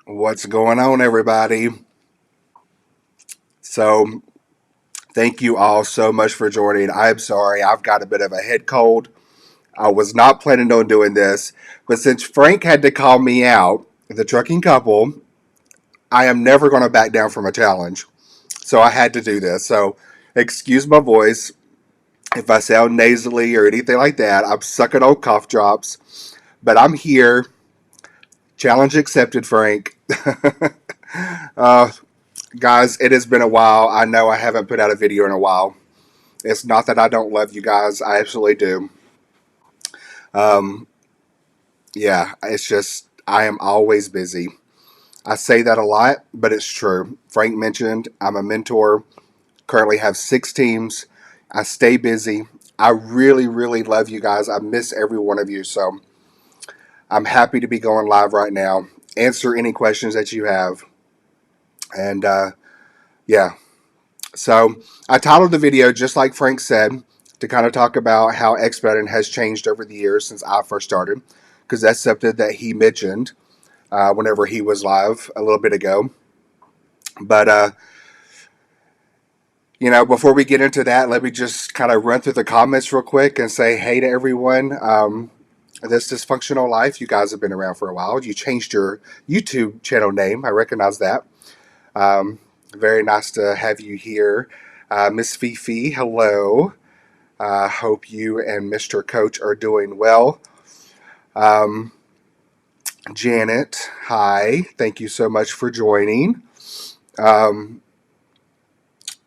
What's going on, everybody? So, thank you all so much for joining. I'm sorry, I've got a bit of a head cold. I was not planning on doing this, but since Frank had to call me out, the trucking couple, I am never going to back down from a challenge. So, I had to do this. So, excuse my voice if I sound nasally or anything like that. I'm sucking on cough drops, but I'm here. Challenge accepted, Frank. uh, Guys, it has been a while. I know I haven't put out a video in a while. It's not that I don't love you guys. I absolutely do. Um, yeah, it's just I am always busy. I say that a lot, but it's true. Frank mentioned I'm a mentor. Currently have 6 teams. I stay busy. I really, really love you guys. I miss every one of you. So I'm happy to be going live right now. Answer any questions that you have. And yeah, so I titled the video just like Frank said to kind of talk about how expediting has changed over the years since I first started, because that's something that he mentioned whenever he was live a little bit ago. But before we get into that, let me just kind of run through the comments real quick and say hey to everyone. This dysfunctional life, you guys have been around for a while. You changed your YouTube channel name. I recognize that. Um, Very nice to have you here. Miss Fifi, hello. Hope you and Mr. Coach are doing well. Um, Janet, hi. Thank you so much for joining. Um,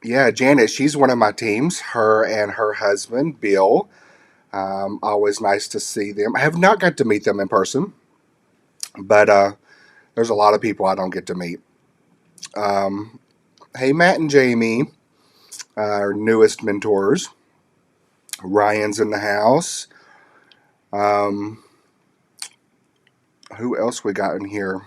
yeah, Janet, she's one of my teams, her and her husband, Bill. Always nice to see them. I have not got to meet them in person, but there's a lot of people I don't get to meet. Um, hey, Matt and Jamie, our newest mentors. Ryan's in the house. Um, who else we got in here?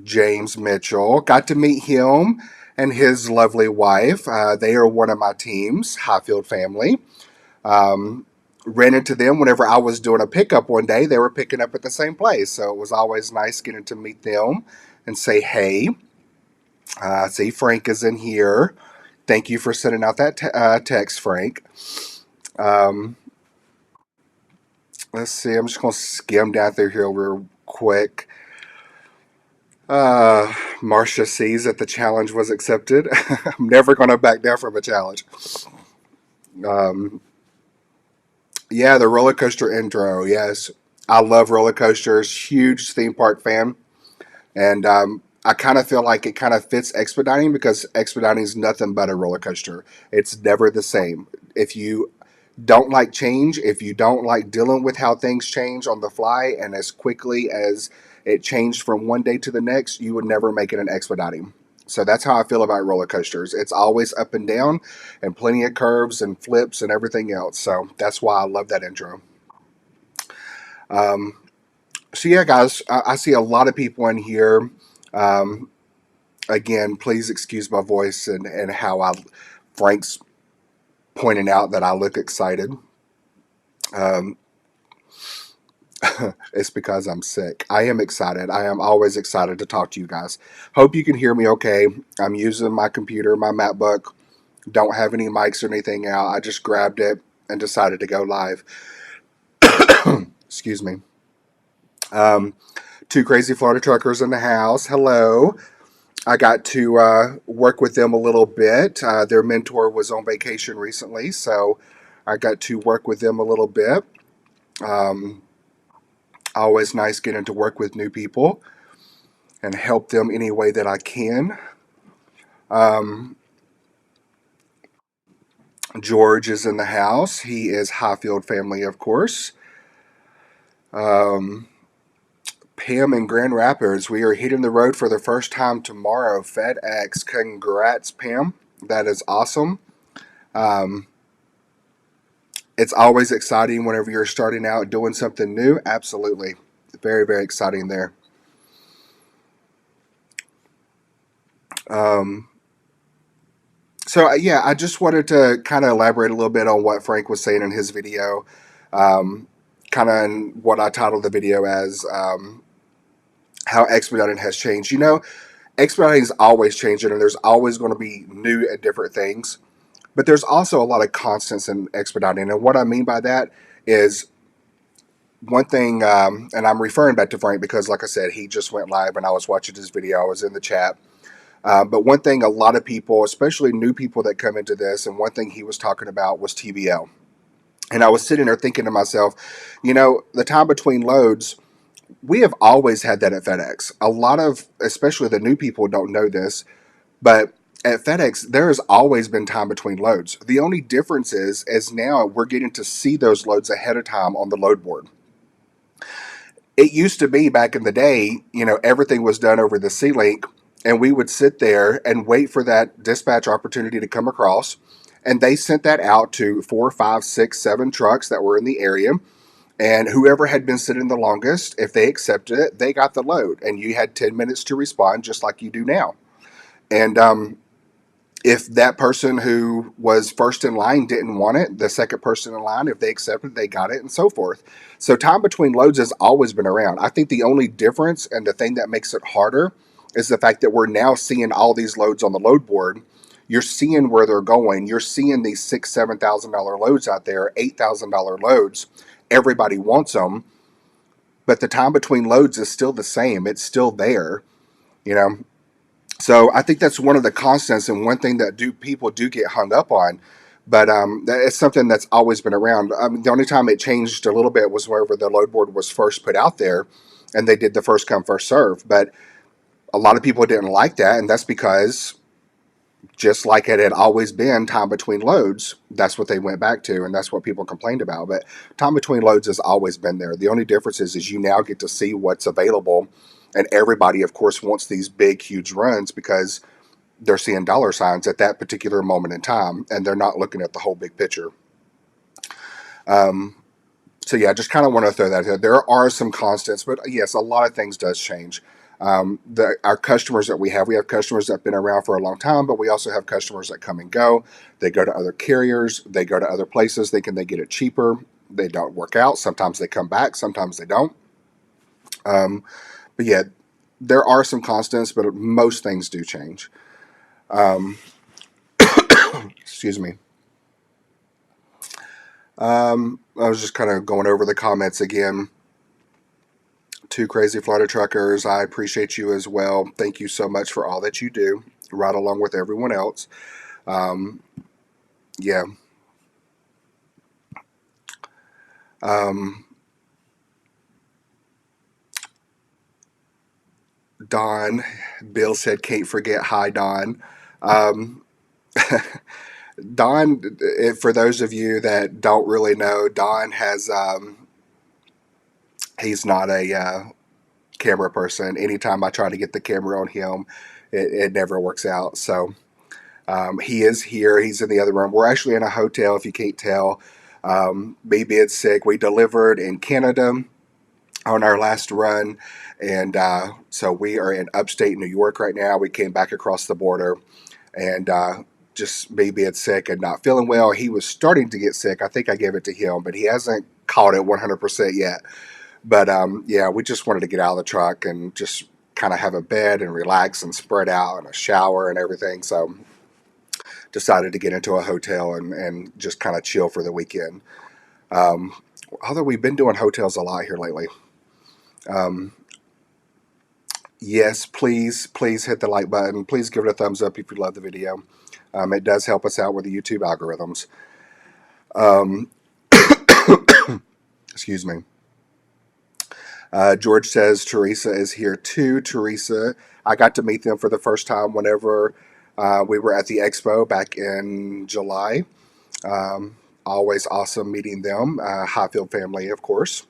James Mitchell. Got to meet him and his lovely wife. They are one of my teams, Highfield family. Um, Ran into them whenever I was doing a pickup one day. They were picking up at the same place. So it was always nice getting to meet them and say hey. See, Frank is in here. Thank you for sending out that text, Frank. Um, let's see. I'm just going to skim down through here real quick. Uh, Marcia sees that the challenge was accepted. I'm never going to back down from a challenge. Um, yeah, the roller coaster intro. Yes, I love roller coasters. Huge theme park fan, and I kind of feel like it kind of fits expediting because expediting is nothing but a roller coaster. It's never the same. If you don't like change, if you don't like dealing with how things change on the fly and as quickly as it changed from one day to the next, you would never make it an expediting. So that's how I feel about roller coasters. It's always up and down and plenty of curves and flips and everything else. So that's why I love that intro. Um, so, yeah, guys, I see a lot of people in here. Um, Again, please excuse my voice and how Frank's pointing out that I look excited. Um, it's because I'm sick. I am excited. I am always excited to talk to you guys. Hope you can hear me okay. I'm using my computer, my MacBook. Don't have any mics or anything out. I just grabbed it and decided to go live. Excuse me. Um, Two crazy Florida truckers in the house. Hello. I got to work with them a little bit. Their mentor was on vacation recently, so I got to work with them a little bit. Um, Always nice getting to work with new people and help them any way that I can. Um, George is in the house. He is Highfield family, of course. Um, Pam in Grand Rapids. We are hitting the road for the first time tomorrow. FedEx. Congrats, Pam. That is awesome. Um, it's always exciting whenever you're starting out doing something new. Absolutely. Very, very exciting there. Um, yeah, I just wanted to kind of elaborate a little bit on what Frank was saying in his video. Kind of what I titled the video as how expediting has changed. You know, expediting is always changing, and there's always going to be new and different things. But there's also a lot of constants in expediting, and what I mean by that is one thing, and I'm referring back to Frank because, like I said, he just went live and I was watching his video. I was in the chat. But one thing a lot of people, especially new people that come into this, and one thing he was talking about was TBL. And I was sitting there thinking to myself, you know, the time between loads, we have always had that at FedEx. A lot of, especially the new people, don't know this, but at FedEx, there has always been time between loads. The only difference is now we're getting to see those loads ahead of time on the load board. It used to be back in the day, you know, everything was done over the C-Link, and we would sit there and wait for that dispatch opportunity to come across. And they sent that out to 4, 5, 6, 7 trucks that were in the area. And whoever had been sitting the longest, if they accepted it, they got the load. And you had 10 minutes to respond, just like you do now. And if that person who was first in line didn't want it, the second person in line, if they accepted, they got it, and so forth. So time between loads has always been around. I think the only difference and the thing that makes it harder is the fact that we're now seeing all these loads on the load board. You're seeing where they're going. You're seeing these $6,000, $7,000 loads out there, $8,000 loads. Everybody wants them, but the time between loads is still the same. It's still there, you know. So I think that's one of the constants, and one thing that people do get hung up on. But that is something that's always been around. The only time it changed a little bit was wherever the load board was first put out there, and they did the first come first serve. But a lot of people didn't like that, and that's because just like it had always been time between loads, that's what they went back to, and that's what people complained about. But time between loads has always been there. The only difference is you now get to see what's available, and everybody, of course, wants these big, huge runs because they're seeing dollar signs at that particular moment in time, and they're not looking at the whole big picture. So yeah, just kind of want to throw that out there. There are some constants, but yes, a lot of things does change. Our customers that we have customers that have been around for a long time, but we also have customers that come and go. They go to other carriers. They go to other places. They get it cheaper. They don't work out. Sometimes they come back. Sometimes they don't. But yeah, there are some constants, but most things do change. Excuse me. I was just kind of going over the comments again. Two Crazy Florida Truckers, I appreciate you as well. Thank you so much for all that you do, right along with everyone else. Yeah. Don, Bill said, can't forget hi, Don. Don, for those of you that don't really know, Don has, he's not a camera person. Anytime I try to get the camera on him, it never works out. So he is here. He's in the other room. We're actually in a hotel, if you can't tell. Me being sick, we delivered in Canada on our last run. And so we are in upstate New York right now. We came back across the border, and just me being sick and not feeling well. He was starting to get sick. I think I gave it to him, but he hasn't caught it 100% yet. But yeah, we just wanted to get out of the truck and just kind of have a bed and relax and spread out and a shower and everything. So decided to get into a hotel and just kind of chill for the weekend. Although we've been doing hotels a lot here lately. Yes, please hit the like button. Please give it a thumbs up if you love the video. It does help us out with the YouTube algorithms. Excuse me. George says Teresa is here too. Teresa, I got to meet them for the first time whenever we were at the expo back in July. Always awesome meeting them. Highfield family, of course.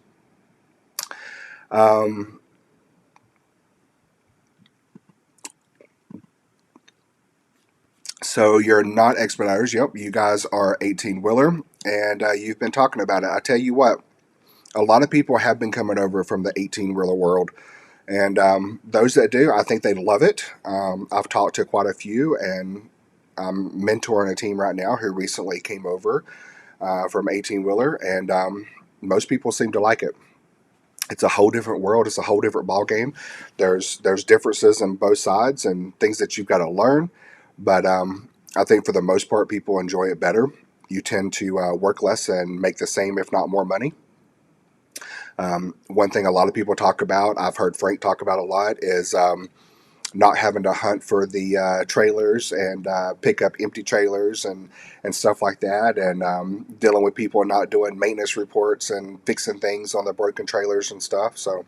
So you're not expediters. Yep, you guys are 18-wheeler, and you've been talking about it. I tell you what, a lot of people have been coming over from the 18-wheeler world, and those that do, I think they love it. I've talked to quite a few, and I'm mentoring a team right now who recently came over from 18-wheeler, and most people seem to like it. It's a whole different world. It's a whole different ball game. There's differences on both sides and things that you've got to learn. But I think for the most part, people enjoy it better. You tend to work less and make the same, if not more, money. One thing a lot of people talk about, I've heard Frank talk about a lot, is not having to hunt for the trailers and pick up empty trailers and stuff like that, and dealing with people not doing maintenance reports and fixing things on the broken trailers and stuff. So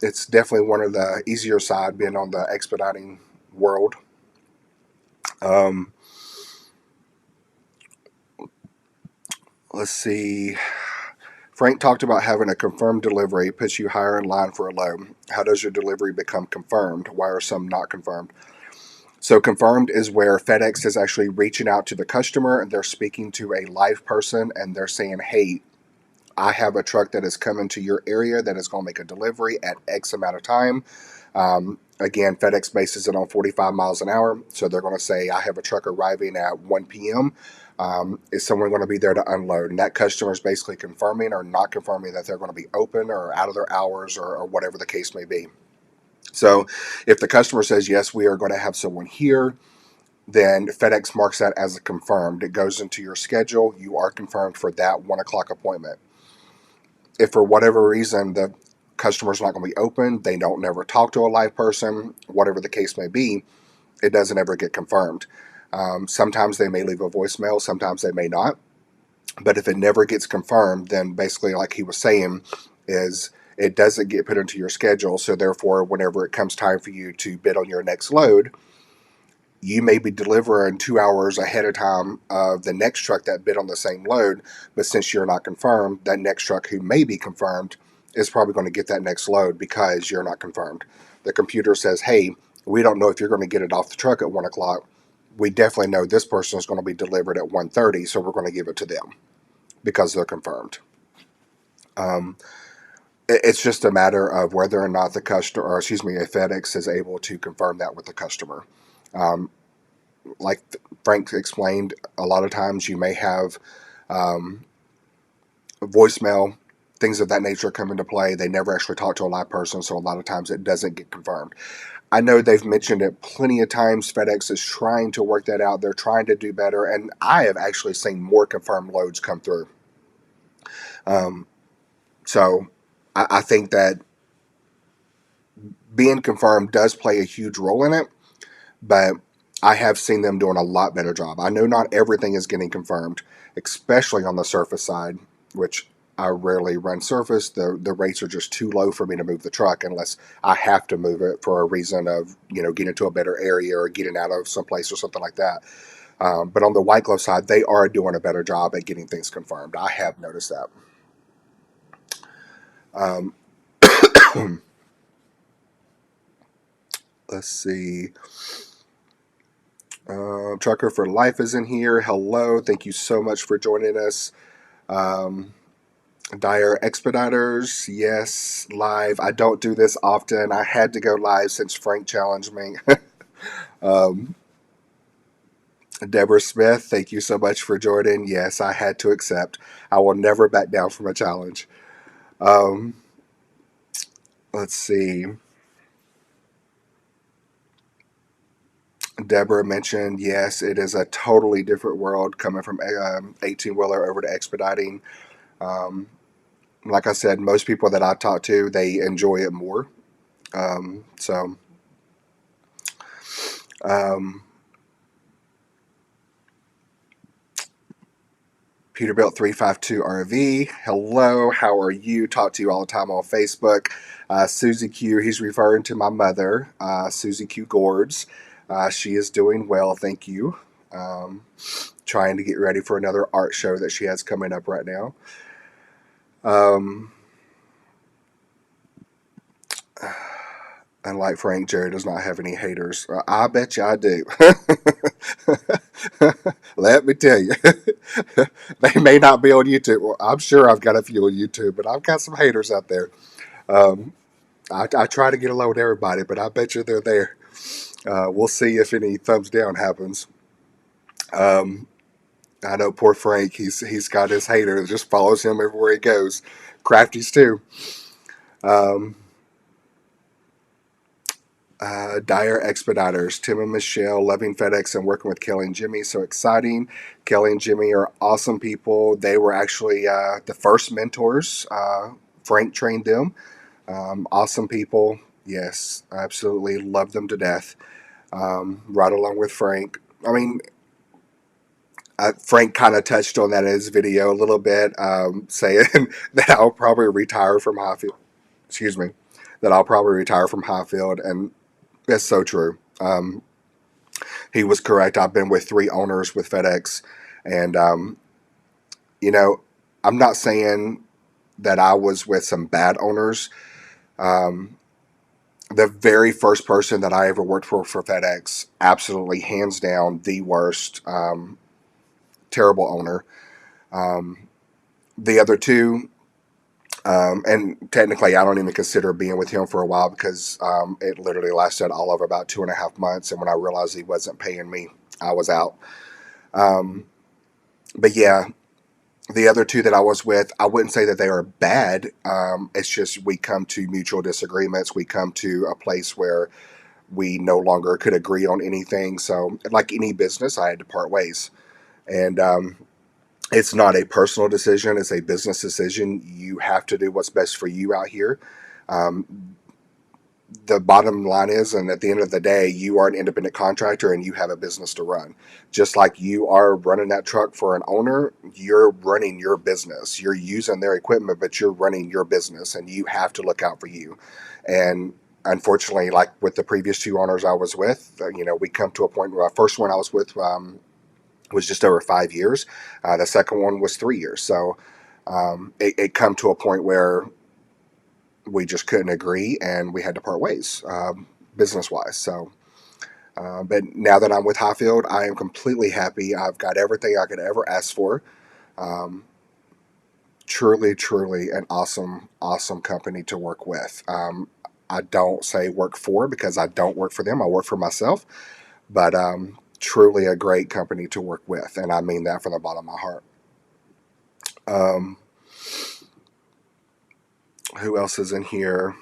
it's definitely one of the easier side being on the expediting world. Um, let's see. Frank talked about having a confirmed delivery puts you higher in line for a load. How does your delivery become confirmed? Why are some not confirmed? So confirmed is where FedEx is actually reaching out to the customer and they're speaking to a live person and they're saying, hey, I have a truck that is coming to your area that is going to make a delivery at X amount of time. Again, FedEx bases it on 45 miles an hour. So they're going to say, I have a truck arriving at 1 p.m. Is someone going to be there to unload? And that customer is basically confirming or not confirming that they're going to be open or out of their hours or whatever the case may be. So if the customer says, yes, we are going to have someone here, then FedEx marks that as a confirmed. It goes into your schedule. You are confirmed for that 1 o'clock appointment. If for whatever reason the customer's not going to be open, they don't never talk to a live person, whatever the case may be, it doesn't ever get confirmed. Sometimes they may leave a voicemail, sometimes they may not. But if it never gets confirmed, then basically, like he was saying, is it doesn't get put into your schedule. So therefore, whenever it comes time for you to bid on your next load, you may be delivering 2 hours ahead of time of the next truck that bid on the same load. But since you're not confirmed, that next truck who may be confirmed is probably going to get that next load because you're not confirmed. The computer says, hey, we don't know if you're going to get it off the truck at 1 o'clock. We definitely know this person is going to be delivered at 1:30, so we're going to give it to them because they're confirmed. Um, it's just a matter of whether or not the customer, or excuse me, if FedEx is able to confirm that with the customer. Um, like Frank explained, a lot of times you may have um, voicemail, things of that nature come into play. They never actually talk to a live person, so a lot of times it doesn't get confirmed. I know they've mentioned it plenty of times. FedEx is trying to work that out. They're trying to do better, and I have actually seen more confirmed loads come through. Um, so I think that being confirmed does play a huge role in it, but I have seen them doing a lot better job. I know not everything is getting confirmed, especially on the surface side, which I rarely run surface. The rates are just too low for me to move the truck unless I have to move it for a reason of, getting to a better area or getting out of someplace or something like that. But on the white glove side, they are doing a better job at getting things confirmed. I have noticed that. Um, let's see. Trucker for Life is in here. Hello. Thank you so much for joining us. Um, Dire Expediters, yes, live. I don't do this often. I had to go live since Frank challenged me. um, Deborah Smith, thank you so much for joining. Yes, I had to accept. I will never back down from a challenge. Um, let's see. Deborah mentioned, yes, it is a totally different world coming from 18 wheeler over to expediting. Um, like I said, most people that I talk to, they enjoy it more. So, um, Peterbilt 352 RV. Hello, how are you? Talk to you all the time on Facebook. Susie Q, he's referring to my mother, Susie Q Gourds. She is doing well, thank you. Trying to get ready for another art show that she has coming up right now. Unlike Frank, Jerry does not have any haters. I bet you I do. Let me tell you. They may not be on YouTube. Well, I'm sure I've got a few on YouTube, but I've got some haters out there. Um, I try to get along with everybody, but I bet you they're there. We'll see if any thumbs down happens. I know poor Frank. He's got his hater that just follows him everywhere he goes. crafties too. Um, Dyer Expediters, Tim and Michelle, loving FedEx and working with Kelly and Jimmy. So exciting. Kelly and Jimmy are awesome people. They were actually the first mentors. Frank trained them. Awesome people. Yes, I absolutely love them to death. Right along with Frank. I mean, Frank kind of touched on that in his video a little bit, saying that I'll probably retire from Highfield. Excuse me, that I'll probably retire from Highfield, and that's so true. He was correct. I've been with three owners with FedEx, and you know, I'm not saying that I was with some bad owners. Um, the very first person that I ever worked for FedEx, absolutely hands down the worst, terrible owner. Um, the other two, and technically, I don't even consider being with him for a while because it literally lasted all of about 2.5 months. And when I realized he wasn't paying me, I was out. Um, but yeah, the other two that I was with, I wouldn't say that they are bad. It's just we come to mutual disagreements. We come to a place where we no longer could agree on anything. So, like any business, I had to part ways. And it's not a personal decision, it's a business decision. You have to do what's best for you out here. Um, the bottom line is, and at the end of the day, you are an independent contractor and you have a business to run. Just like you are running that truck for an owner, you're running your business. You're using their equipment, but you're running your business and you have to look out for you. And unfortunately, like with the previous two owners I was with, we come to a point where the first one I was with was just over 5 years. The second one was 3 years. So it come to a point where we just couldn't agree and we had to part ways, business wise. So, but now that I'm with Highfield, I am completely happy. I've got everything I could ever ask for. Um, Truly, truly an awesome, awesome company to work with. I don't say work for because I don't work for them. I work for myself, but truly a great company to work with. And I mean that from the bottom of my heart. Um, who else is in here?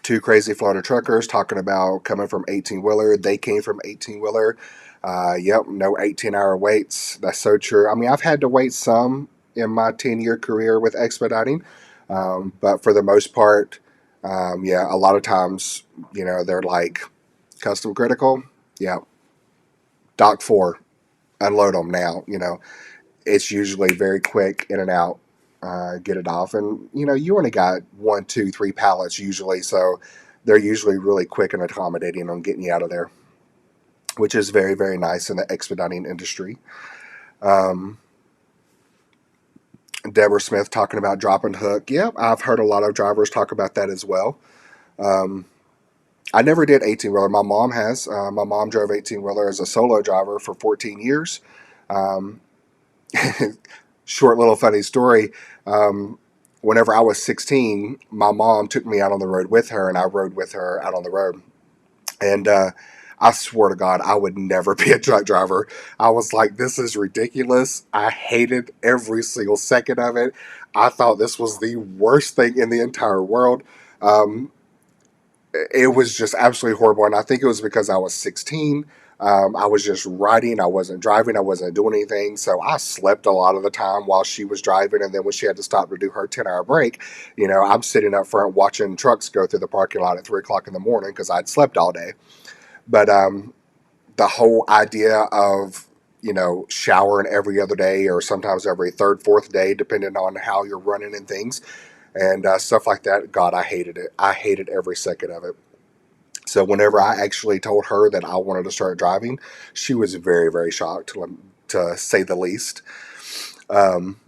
Two crazy Florida truckers talking about coming from 18 wheeler. They came from 18 wheeler. Yep, no 18-hour waits. That's so true. I mean, I've had to wait some in my 10-year career with expediting, but for the most part, yeah, a lot of times, they're like custom critical. Yeah, dock 4, unload them now. It's usually very quick in and out. Get it off, and you only got 1, 2, 3 pallets usually, so they're usually really quick and accommodating on getting you out of there, which is very, very nice in the expediting industry. Um, Deborah Smith talking about drop and hook. Yep, I've heard a lot of drivers talk about that as well. Um, I never did 18 wheeler. My mom has. My mom drove 18 wheeler as a solo driver for 14 years. Um, Short little funny story. Whenever I was 16, my mom took me out on the road with her, and I rode with her out on the road. And I swear to God, I would never be a truck driver. I was like, this is ridiculous. I hated every single second of it. I thought this was the worst thing in the entire world. Um, it was just absolutely horrible. And I think it was because I was 16. I was just riding. I wasn't driving. I wasn't doing anything. So I slept a lot of the time while she was driving. And then when she had to stop to do her 10-hour break, I'm sitting up front watching trucks go through the parking lot at 3 o'clock in the morning because I'd slept all day. But the whole idea of, showering every other day or sometimes every third, fourth day, depending on how you're running and things and stuff like that, God, I hated it. I hated every second of it. So whenever I actually told her that I wanted to start driving, she was very, very shocked, to say the least. Um,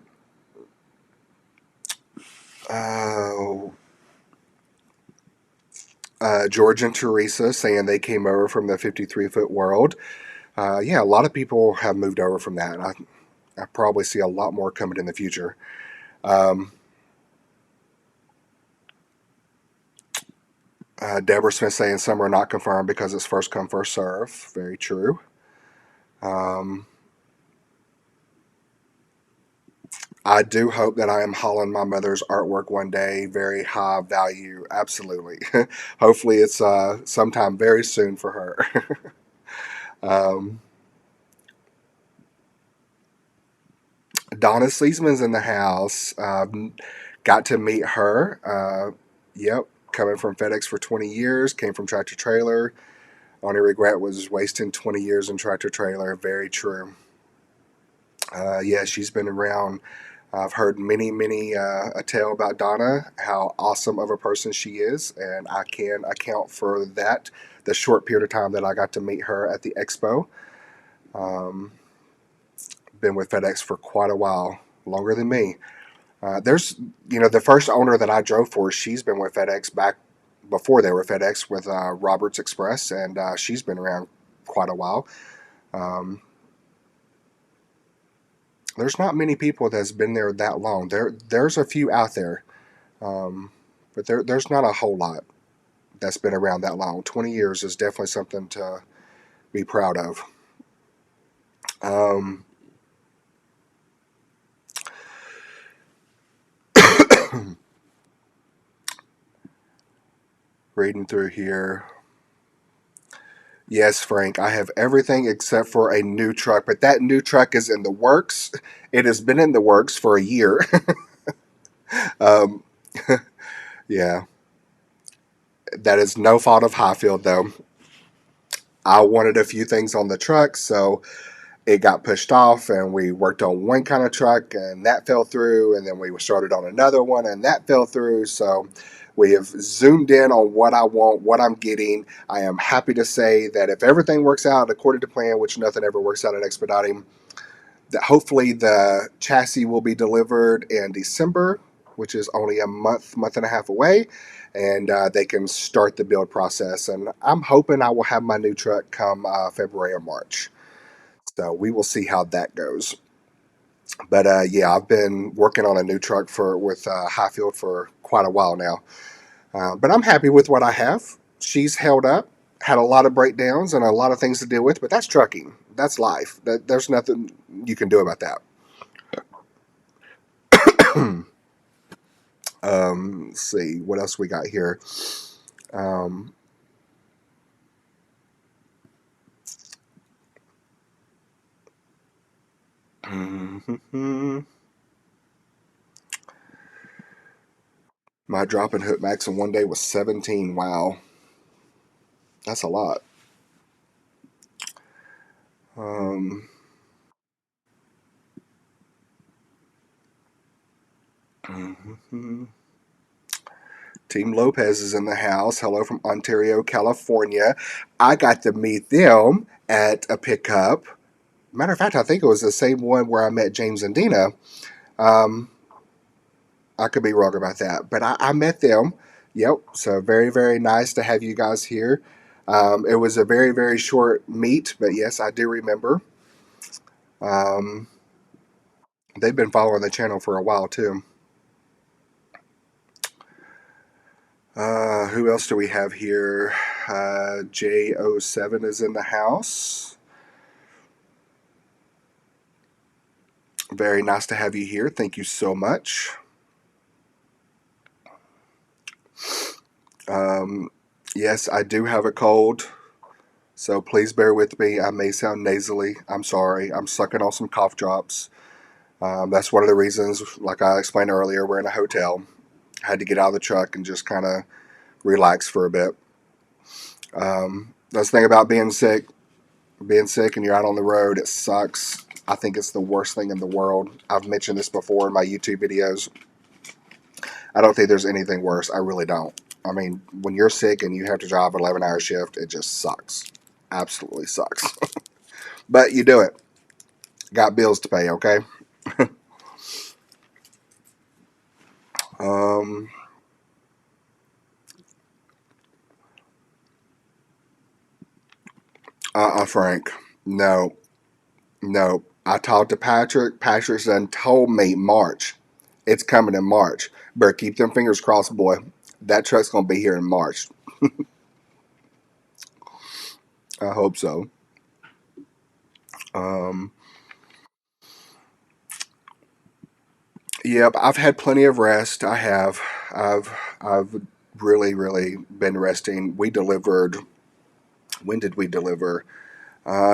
uh, George and Teresa saying they came over from the 53-foot world. Yeah, a lot of people have moved over from that. And I probably see a lot more coming in the future. Um, Deborah Smith saying some are not confirmed because it's first come, first serve. Very true. Um, I do hope that I am hauling my mother's artwork one day. Very high value, absolutely. Hopefully, it's sometime very soon for her. um, Donna Sleesman's in the house. Got to meet her. Yep, coming from FedEx for 20 years, came from tractor trailer. Only regret was wasting 20 years in tractor trailer. Very true. Yeah, she's been around. I've heard many a tale about Donna, how awesome of a person she is, and I can account for that. The short period of time that I got to meet her at the expo. Um, been with FedEx for quite a while, longer than me. There's, the first owner that I drove for, she's been with FedEx back before they were FedEx with Roberts Express, and she's been around quite a while. Um, there's not many people that's been there that long. There's a few out there, um, but there's not a whole lot that's been around that long. 20 years is definitely something to be proud of. Um, reading through here. Yes, Frank, I have everything except for a new truck, but that new truck is in the works. It has been in the works for a year. um, yeah, that is no fault of Highfield, though. I wanted a few things on the truck, so it got pushed off, and we worked on one kind of truck, and that fell through, and then we started on another one, and that fell through. So we have zoomed in on what I want, what I'm getting. I am happy to say that if everything works out according to plan, which nothing ever works out at expediting, that hopefully the chassis will be delivered in December, which is only a month and a half away, and they can start the build process. And I'm hoping I will have my new truck come February or March. So we will see how that goes. But yeah, I've been working on a new truck for with Highfield for quite a while now. But I'm happy with what I have. She's held up. Had a lot of breakdowns and a lot of things to deal with, but that's trucking. That's life. There's nothing you can do about that. Let's see what else we got here. Um, my drop and hook max in one day was 17. Wow, that's a lot. Um, Team Lopez is in the house. Hello from Ontario, California. I got to meet them at a pickup. Matter of fact, I think it was the same one where I met James and Dina. Um, I could be wrong about that, but I met them. Yep. So very nice to have you guys here. It was a very short meet, but yes, I do remember. Um, they've been following the channel for a while too. Who else do we have here? J07 is in the house. Very nice to have you here. Thank you so much. Um, yes, I do have a cold, so please bear with me. I may sound nasally. I'm sorry. I'm sucking on some cough drops. That's one of the reasons, like I explained earlier, we're in a hotel. I had to get out of the truck and just kind of relax for a bit. That's the thing about being sick. Being sick and you're out on the road, it sucks. I think it's the worst thing in the world. I've mentioned this before in my YouTube videos. I don't think there's anything worse. I really don't. I mean, when you're sick and you have to drive an 11-hour shift, it just sucks. Absolutely sucks. But you do it. Got bills to pay, okay? Um, Frank. No, no. I talked to Patrick. Patrick's done told me March. It's coming in March. Better keep them fingers crossed, boy. That truck's going to be here in March. I hope so. Um, Yep, I've had plenty of rest. I have. I've really, really been resting. We delivered. When did we deliver?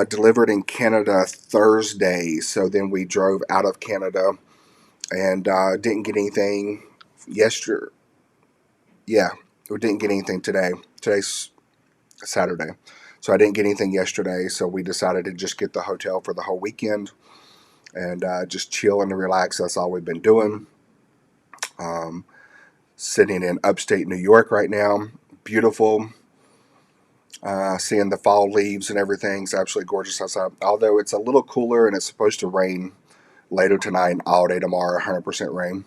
Delivered in Canada Thursday. So then we drove out of Canada and didn't get anything yesterday. Yeah, we didn't get anything today. Today's Saturday. So I didn't get anything yesterday. So we decided to just get the hotel for the whole weekend and just chill and relax. That's all we've been doing. Um, Sitting in upstate New York right now. Beautiful. Seeing the fall leaves and everything. It's absolutely gorgeous outside. Although it's a little cooler and it's supposed to rain later tonight and all day tomorrow, 100% rain.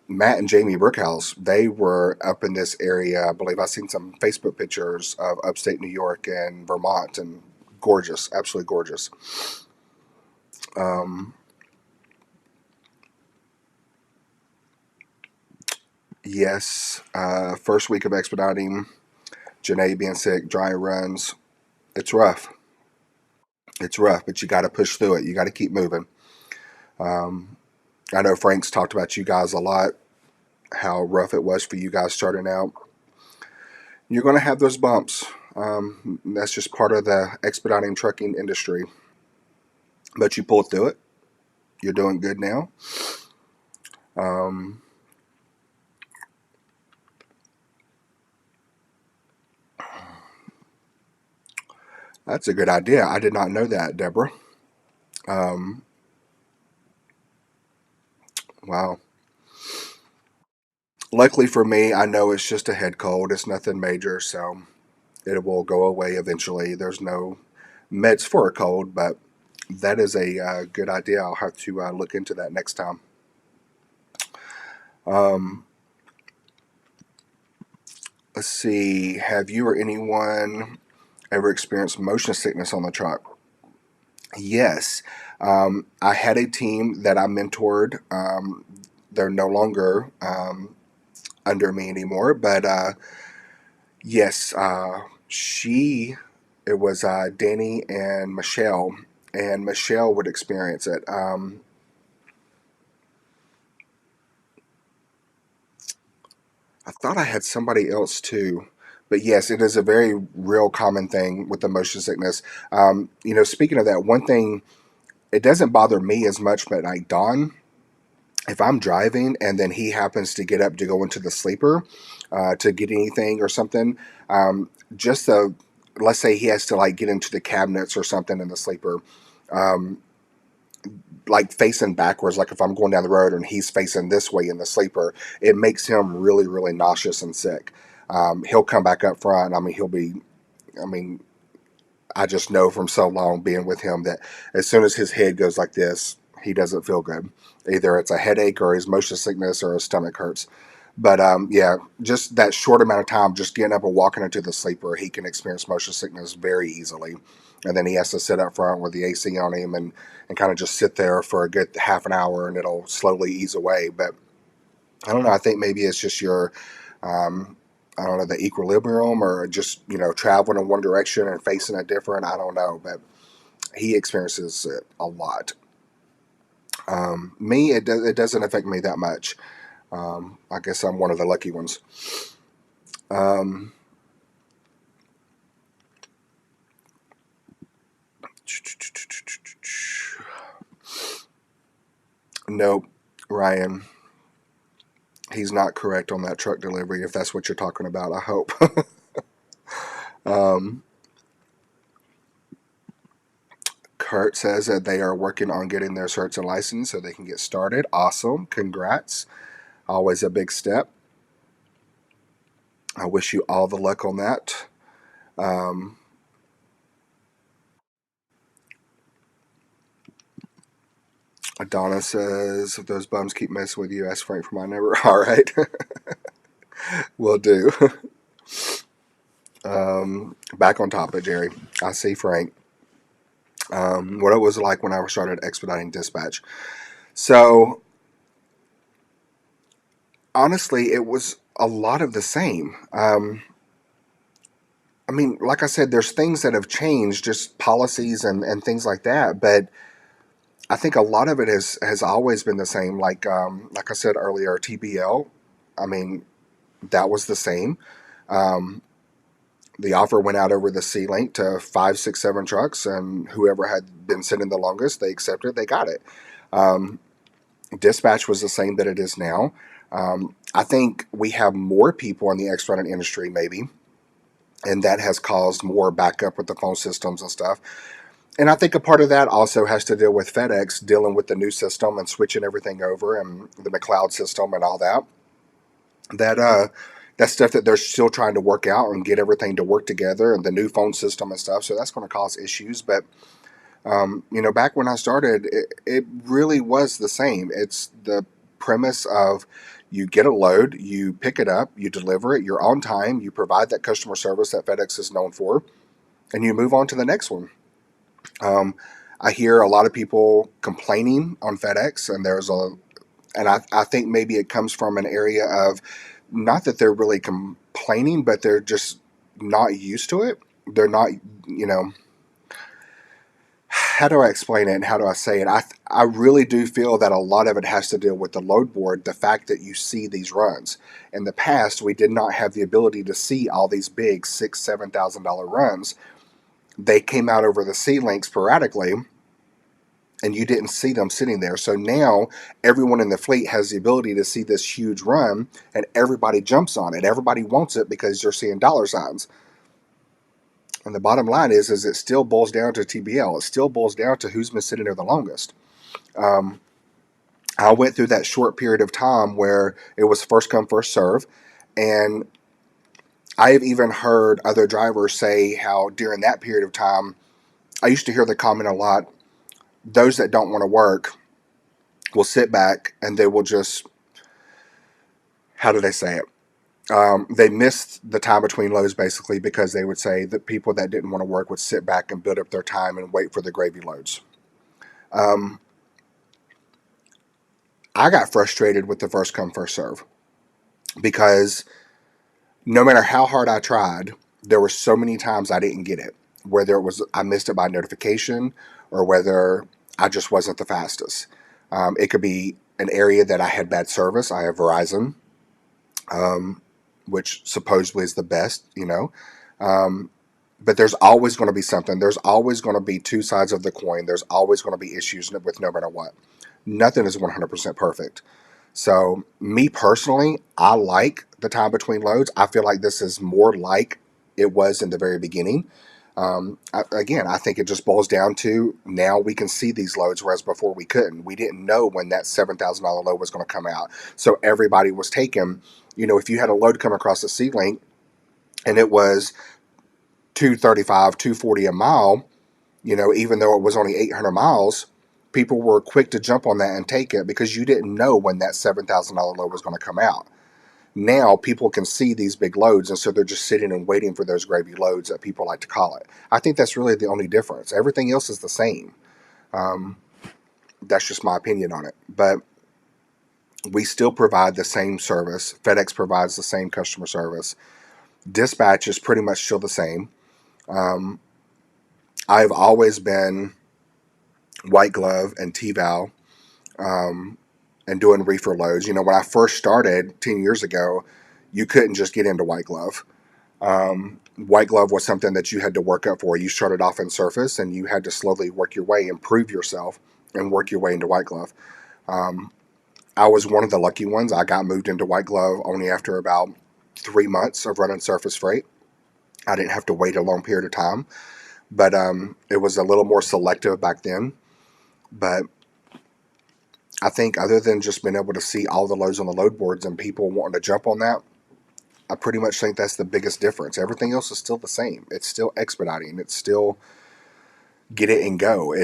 Matt and Jamie Brookhouse, they were up in this area. I believe I've seen some Facebook pictures of upstate New York and Vermont, and gorgeous, absolutely gorgeous. Um, yes, first week of expediting, Janae being sick, dry runs. It's rough. It's rough, but you got to push through it. You got to keep moving. Um, I know Frank's talked about you guys a lot, how rough it was for you guys starting out. You're going to have those bumps. That's just part of the expediting trucking industry. But you pulled through it. You're doing good now. Um, that's a good idea. I did not know that, Deborah. Um, wow. Luckily for me, I know it's just a head cold. It's nothing major, so it will go away eventually. There's no meds for a cold, but that is a good idea. I'll have to look into that next time. Um, let's see. Have you or anyone ever experienced motion sickness on the truck? Yes. I had a team that I mentored. They're no longer under me anymore, but yes, it was Danny and Michelle would experience it. I thought I had somebody else too. But yes, it is a very real common thing with the motion sickness. Speaking of that, one thing, it doesn't bother me as much, but like Don, if I'm driving and then he happens to get up to go into the sleeper to get anything or something, just the let's say he has to like get into the cabinets or something in the sleeper, um, like facing backwards, like if I'm going down the road and he's facing this way in the sleeper, it makes him really, really nauseous and sick. He'll come back up front. I mean, I just know from so long being with him that as soon as his head goes like this, he doesn't feel good. Either it's a headache or his motion sickness or his stomach hurts. But yeah, just that short amount of time, just getting up and walking into the sleeper, he can experience motion sickness very easily. And then he has to sit up front with the AC on him and kind of just sit there for a good half an hour and it'll slowly ease away. But I don't know. I think maybe it's just um, I don't know, the equilibrium or just, traveling in one direction and facing it different. I don't know. But he experiences it a lot. Me, it doesn't affect me that much. I guess I'm one of the lucky ones. Um, nope, Ryan. He's not correct on that truck delivery, if that's what you're talking about, I hope. um, Kurt says that they are working on getting their certs and license so they can get started. Awesome. Congrats. Always a big step. I wish you all the luck on that. Um, Donna says, if those bums keep messing with you, ask Frank for my number. All right. Will do. Back on topic, Jerry. I see Frank. What it was like when I started expediting dispatch. So, honestly, it was a lot of the same. I mean, like I said, there's things that have changed, just policies and things like that. But I think a lot of it has always been the same. Like I said earlier, TBL. I mean, that was the same. Um, the offer went out over the C link to 5, 6, 7 trucks, and whoever had been sitting the longest, they accepted, they got it. Um, Dispatch was the same that it is now. I think we have more people in the expediting industry, maybe, and that has caused more backup with the phone systems and stuff. And I think a part of that also has to deal with FedEx dealing with the new system and switching everything over and the McLeod system and all that. That that's stuff that they're still trying to work out and get everything to work together and the new phone system and stuff. So that's going to cause issues. But back when I started, it really was the same. It's the premise of you get a load, you pick it up, you deliver it, you're on time, you provide that customer service that FedEx is known for, and you move on to the next one. Um, I hear a lot of people complaining on FedEx, and I think maybe it comes from an area of not that they're really complaining, but they're just not used to it. They're not, you know, how do I explain it and how do I say it? I really do feel that a lot of it has to deal with the load board, the fact that you see these runs. In the past, we did not have the ability to see all these big $6,000, $7,000 runs. They came out over the sea link sporadically, and you didn't see them sitting there. So now everyone in the fleet has the ability to see this huge run, and everybody jumps on it. Everybody wants it because you're seeing dollar signs. And the bottom line is it still boils down to TBL. It still boils down to who's been sitting there the longest. Um, I went through that short period of time where it was first come, first serve. And I've even heard other drivers say how during that period of time, I used to hear the comment a lot, those that don't want to work will sit back and they will just, how do they say it? They missed the time between loads basically because they would say that people that didn't want to work would sit back and build up their time and wait for the gravy loads. Um, I got frustrated with the first come, first serve because no matter how hard I tried, there were so many times I didn't get it. Whether it was I missed it by notification or whether I just wasn't the fastest. It could be an area that I had bad service. I have Verizon, um, which supposedly is the best. Um, but there's always going to be something. There's always going to be two sides of the coin. There's always going to be issues with no matter what. Nothing is 100% perfect. So, me personally, I like the time between loads. I feel like this is more like it was in the very beginning. Again, I think it just boils down to now we can see these loads, whereas before we couldn't. We didn't know when that $7,000 load was going to come out. So, everybody was taking, if you had a load come across the sea link and it was 235, 240 a mile, even though it was only 800 miles, people were quick to jump on that and take it because you didn't know when that $7,000 load was going to come out. Now people can see these big loads, and so they're just sitting and waiting for those gravy loads that people like to call it. I think that's really the only difference. Everything else is the same. Um, that's just my opinion on it. But we still provide the same service. FedEx provides the same customer service. Dispatch is pretty much still the same. Um, I've always been white glove and T-Val, and doing reefer loads. When I first started 10 years ago, you couldn't just get into white glove. White glove was something that you had to work up for. You started off in surface and you had to slowly work your way, improve yourself, and work your way into white glove. Um, I was one of the lucky ones. I got moved into white glove only after about 3 months of running surface freight. I didn't have to wait a long period of time, but it was a little more selective back then. But I think other than just being able to see all the loads on the load boards and people wanting to jump on that, I pretty much think that's the biggest difference. Everything else is still the same. It's still expediting. It's still get it and go.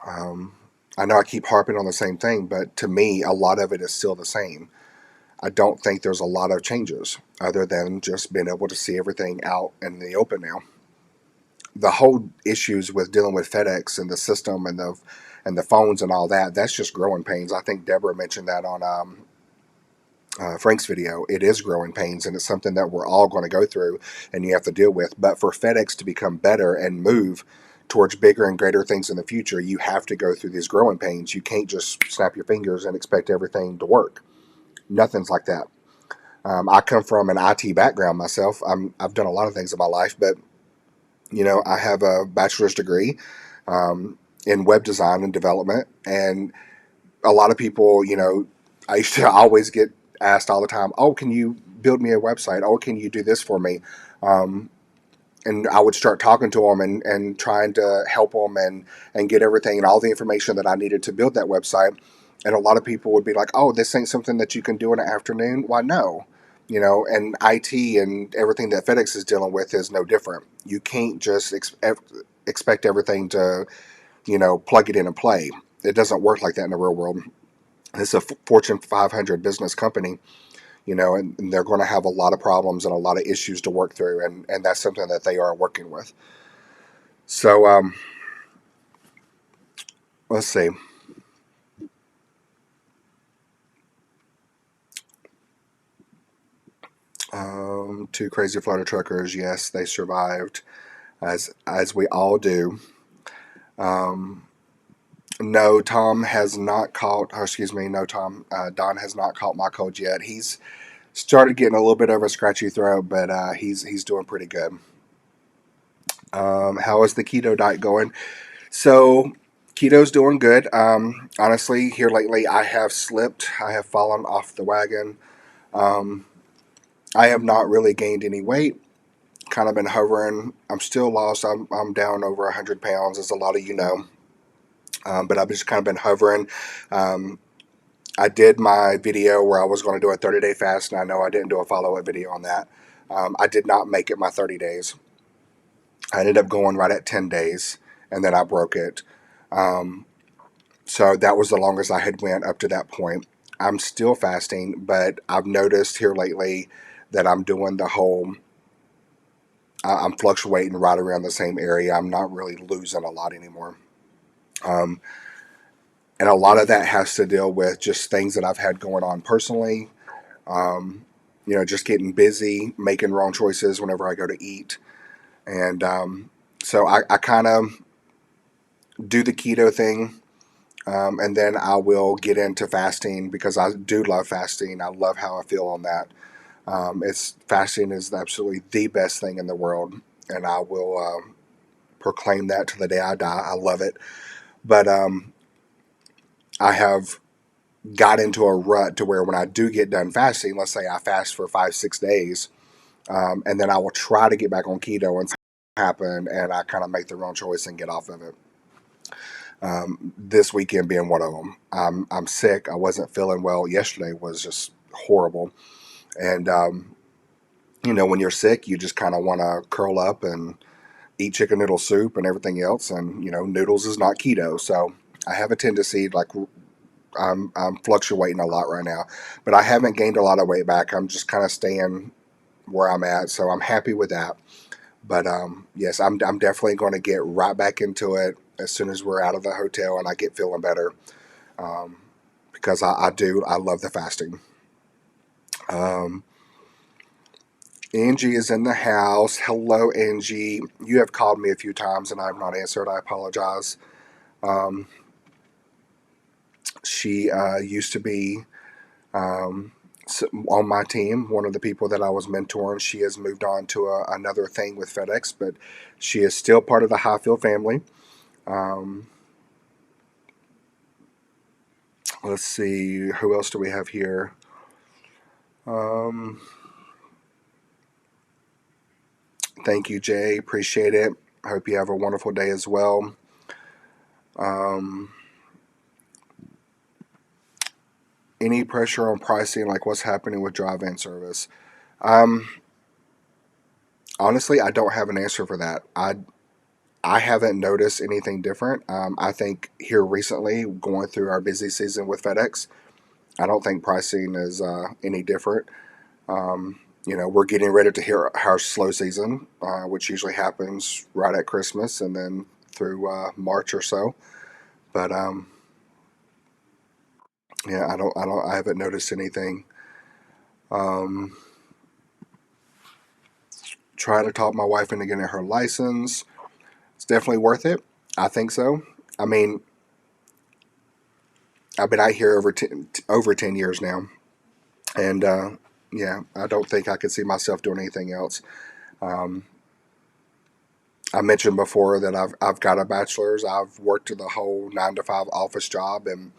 Um, I know I keep harping on the same thing, but to me, a lot of it is still the same. I don't think there's a lot of changes other than just being able to see everything out in the open now. The whole issues with dealing with FedEx and the system and the phones and all that, that's just growing pains. I think Deborah mentioned that on Frank's video. It is growing pains, and it's something that we're all going to go through and you have to deal with. But for FedEx to become better and move towards bigger and greater things in the future, you have to go through these growing pains. You can't just snap your fingers and expect everything to work. Nothing's like that. I come from an IT background myself. I've done a lot of things in my life, but I have a bachelor's degree in web design and development, and a lot of people, I used to always get asked all the time, "Oh, can you build me a website? Oh, can you do this for me?" Um, and I would start talking to them and trying to help them and get everything and all the information that I needed to build that website. And a lot of people would be like, "Oh, this ain't something that you can do in an afternoon." Why, no. And IT and everything that FedEx is dealing with is no different. You can't just expect everything to, plug it in and play. It doesn't work like that in the real world. It's a Fortune 500 business company, and they're going to have a lot of problems and a lot of issues to work through, and that's something that they are working with. So let's see. Two crazy Florida truckers. Yes, they survived, as we all do. Um, no, Tom has not caught. Or excuse me, no, Tom. Don has not caught my cold yet. He's started getting a little bit of a scratchy throat, but he's doing pretty good. How is the keto diet going? So keto's doing good. Honestly, here lately, I have slipped. I have fallen off the wagon. Um, I have not really gained any weight. Kind of been hovering. I'm still lost. I'm down over 100 pounds, as a lot of you know. But I've just kind of been hovering. Um, I did my video where I was going to do a 30-day fast, and I know I didn't do a follow-up video on that. I did not make it my 30 days. I ended up going right at 10 days, and then I broke it. Um, so that was the longest I had went up to that point. I'm still fasting, but I've noticed here lately that I'm doing the whole. I'm fluctuating right around the same area. I'm not really losing a lot anymore. Um, and a lot of that has to deal with just things that I've had going on personally. Um, just getting busy, making wrong choices whenever I go to eat. And so I kind of do the keto thing. And then I will get into fasting because I do love fasting. I love how I feel on that. It's fasting is absolutely the best thing in the world, and I will proclaim that to the day I die. I love it, but I have got into a rut to where when I do get done fasting, let's say I fast for 5, 6 days, and then I will try to get back on keto and happen, and I kind of make the wrong choice and get off of it. This weekend being one of them. I'm sick. I wasn't feeling well. Yesterday was just horrible, and when you're sick, you just kind of want to curl up and eat chicken noodle soup and everything else. And noodles is not keto, so I have a tendency like I'm fluctuating a lot right now, but I haven't gained a lot of weight back. I'm just kind of staying where I'm at, so I'm happy with that. But yes, I'm definitely going to get right back into it as soon as we're out of the hotel and I get feeling better, um, because I love the fasting. Um, Angie is in the house. Hello, Angie. You have called me a few times and I have not answered. I apologize. Um, she used to be um, on my team, one of the people that I was mentoring. She has moved on to another thing with FedEx, but she is still part of the Highfield family. Um, let's see, who else do we have here? Um, thank you, Jay. Appreciate it. I hope you have a wonderful day as well. Um, any pressure on pricing, like what's happening with drive-in service? Um, honestly, I don't have an answer for that. I haven't noticed anything different. I think here recently, going through our busy season with FedEx, I don't think pricing is any different. We're getting ready to hear our slow season, which usually happens right at Christmas and then through March or so. But yeah, I haven't noticed anything. Um, trying to talk my wife into getting her license. It's definitely worth it. I think so. I mean, I've been out here over 10 years now, and yeah, I don't think I could see myself doing anything else. Um, I mentioned before that I've got a bachelor's. I've worked the whole 9 to 5 office job, and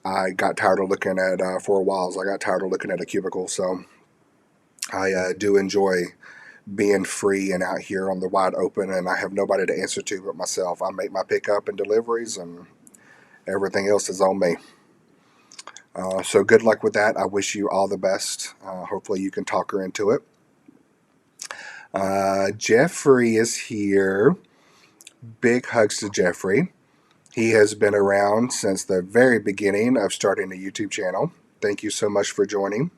I got tired of looking at for a while. I got tired of looking at a cubicle. So I do enjoy being free and out here on the wide open, and I have nobody to answer to but myself. I make my pickup and deliveries, and everything else is on me. So good luck with that. I wish you all the best. Hopefully you can talk her into it. Jeffrey is here. Big hugs to Jeffrey. He has been around since the very beginning of starting a YouTube channel. Thank you so much for joining.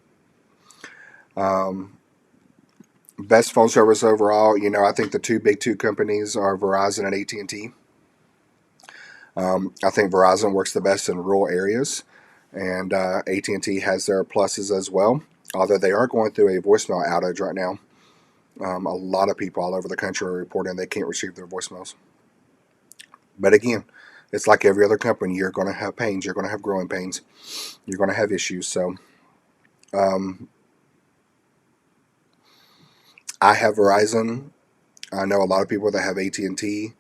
Best phone service overall. I think the two companies are Verizon and AT&T. I think Verizon works the best in rural areas, and AT&T has their pluses as well. Although they are going through a voicemail outage right now. A lot of people all over the country are reporting they can't receive their voicemails. But again, it's like every other company. You're going to have pains. You're going to have growing pains. You're going to have issues. So I have Verizon. I know a lot of people that have AT&T.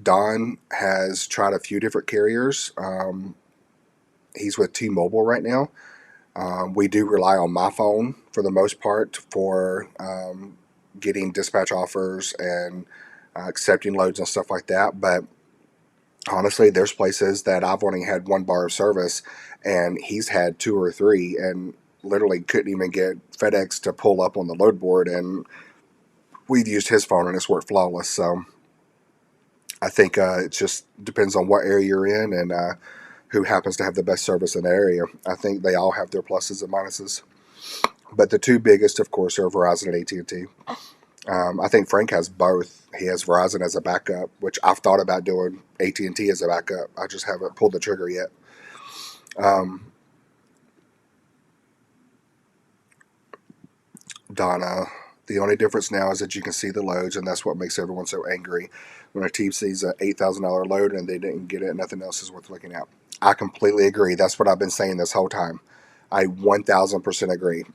Don has tried a few different carriers. He's with T-Mobile right now. We do rely on my phone for the most part for getting dispatch offers and accepting loads and stuff like that. But honestly, there's places that I've only had one bar of service, and he's had two or three, and literally couldn't even get FedEx to pull up on the load board. And we've used his phone, and it's worked flawless. So I think it just depends on what area you're in and who happens to have the best service in the area. I think they all have their pluses and minuses. But the two biggest, of course, are Verizon and AT&T. I think Frank has both. He has Verizon as a backup, which I've thought about doing AT&T as a backup. I just haven't pulled the trigger yet. Donna, the only difference now is that you can see the loads, and that's what makes everyone so angry. When a team sees an $8,000 load and they didn't get it, nothing else is worth looking at. I completely agree. That's what I've been saying this whole time. I 1000% agree.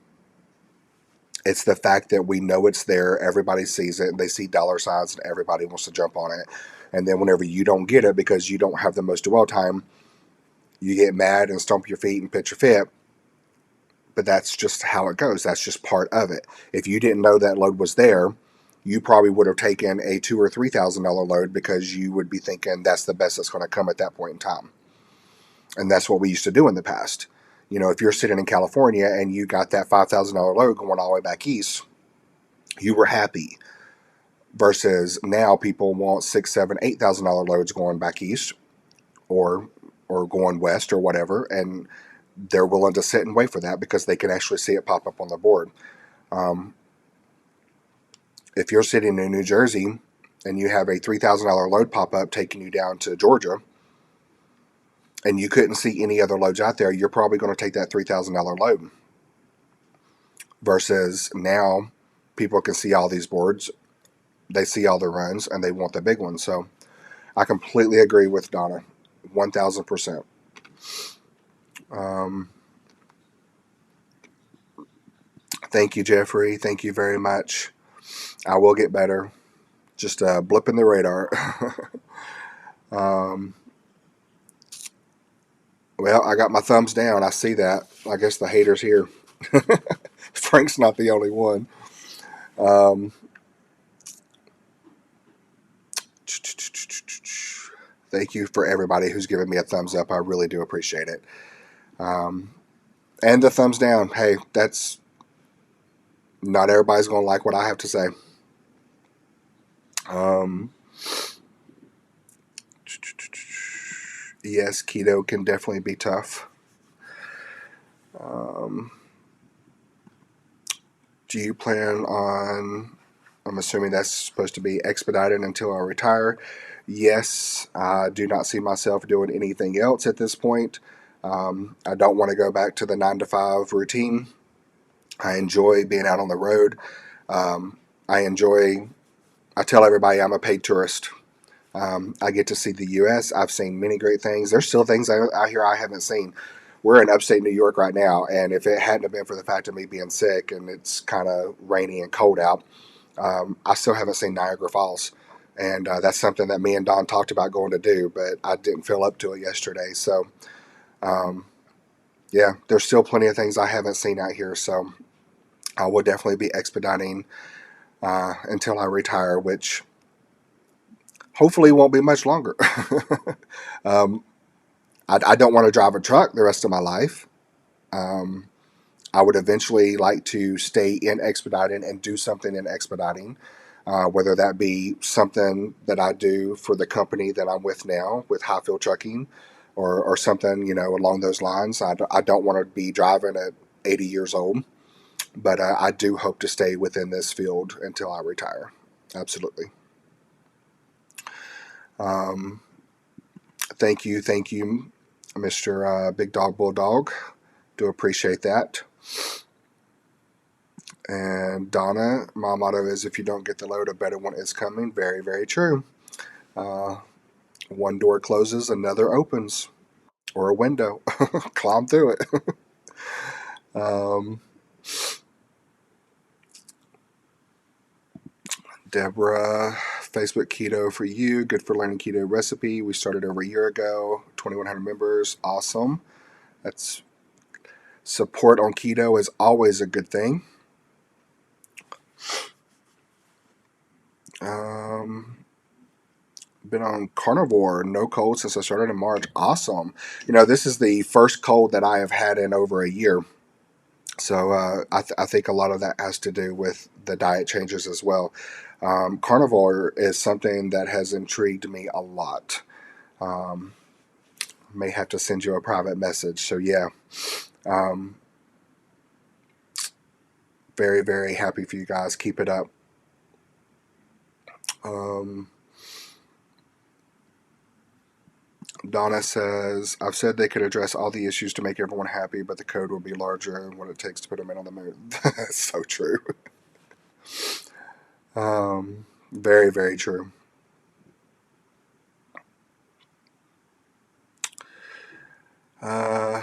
It's the fact that we know it's there, everybody sees it, and they see dollar signs, and everybody wants to jump on it. And then whenever you don't get it because you don't have the most dwell time, you get mad and stomp your feet and pitch a fit. But that's just how it goes. That's just part of it. If you didn't know that load was there, you probably would have taken a $2,000 or $3,000 load because you would be thinking that's the best that's going to come at that point in time. And that's what we used to do in the past. If you're sitting in California and you got that $5,000 load going all the way back east, you were happy. Versus now, people want $6,000, $7,000, $8,000 loads going back east, or going west or whatever, and they're willing to sit and wait for that because they can actually see it pop up on the board. If you're sitting in New Jersey and you have a $3,000 load pop up taking you down to Georgia, and you couldn't see any other loads out there, you're probably going to take that $3,000 load. Versus now, people can see all these boards, they see all the runs, and they want the big one. So I completely agree with Donna, 1,000%. Thank you, Jeffrey. Thank you very much. I will get better. Just a blip in the radar. Well, I got my thumbs down. I see that. I guess the hater's here. Frank's not the only one. Thank you for everybody who's given me a thumbs up. I really do appreciate it. And the thumbs down. Hey, that's not everybody's going to like what I have to say. Yes, keto can definitely be tough. Do you plan on, I'm assuming that's supposed to be expediting until I retire? Yes, I do not see myself doing anything else at this point. I don't want to go back to the 9 to 5 routine. I enjoy being out on the road. I tell everybody I'm a paid tourist. I get to see the U.S. I've seen many great things. There's still things out here I haven't seen. We're in upstate New York right now, and if it hadn't have been for the fact of me being sick and it's kind of rainy and cold out, I still haven't seen Niagara Falls. And that's something that me and Don talked about going to do, but I didn't feel up to it yesterday. So, um, yeah, there's still plenty of things I haven't seen out here. So I will definitely be expediting until I retire, which hopefully won't be much longer. um, I don't want to drive a truck the rest of my life. Um, I would eventually like to stay in expediting and do something in expediting, whether that be something that I do for the company that I'm with now with Highfield Trucking, or something along those lines. I don't want to be driving at 80 years old, but I do hope to stay within this field until I retire. Absolutely. Um, thank you, Mr. Big Dog Bulldog. Do appreciate that. And Donna, my motto is if you don't get the load, a better one is coming. Very, very true. Uh, one door closes, another opens, or a window. Climb through it. um, Deborah, Facebook Keto for you. Good for learning keto recipe. We started over a year ago. 2,100 members. Awesome. That's support on keto is always a good thing. Um, been on carnivore, no cold since I started in March. Awesome. This is the first cold that I have had in over a year. So I think a lot of that has to do with the diet changes as well. Carnivore is something that has intrigued me a lot. Um, may have to send you a private message. So yeah, um, very, very happy for you guys. Keep it up. Um, Donna says, I've said they could address all the issues to make everyone happy, but the code will be larger and what it takes to put them in on the moon. That's so true. Very, very true. Uh,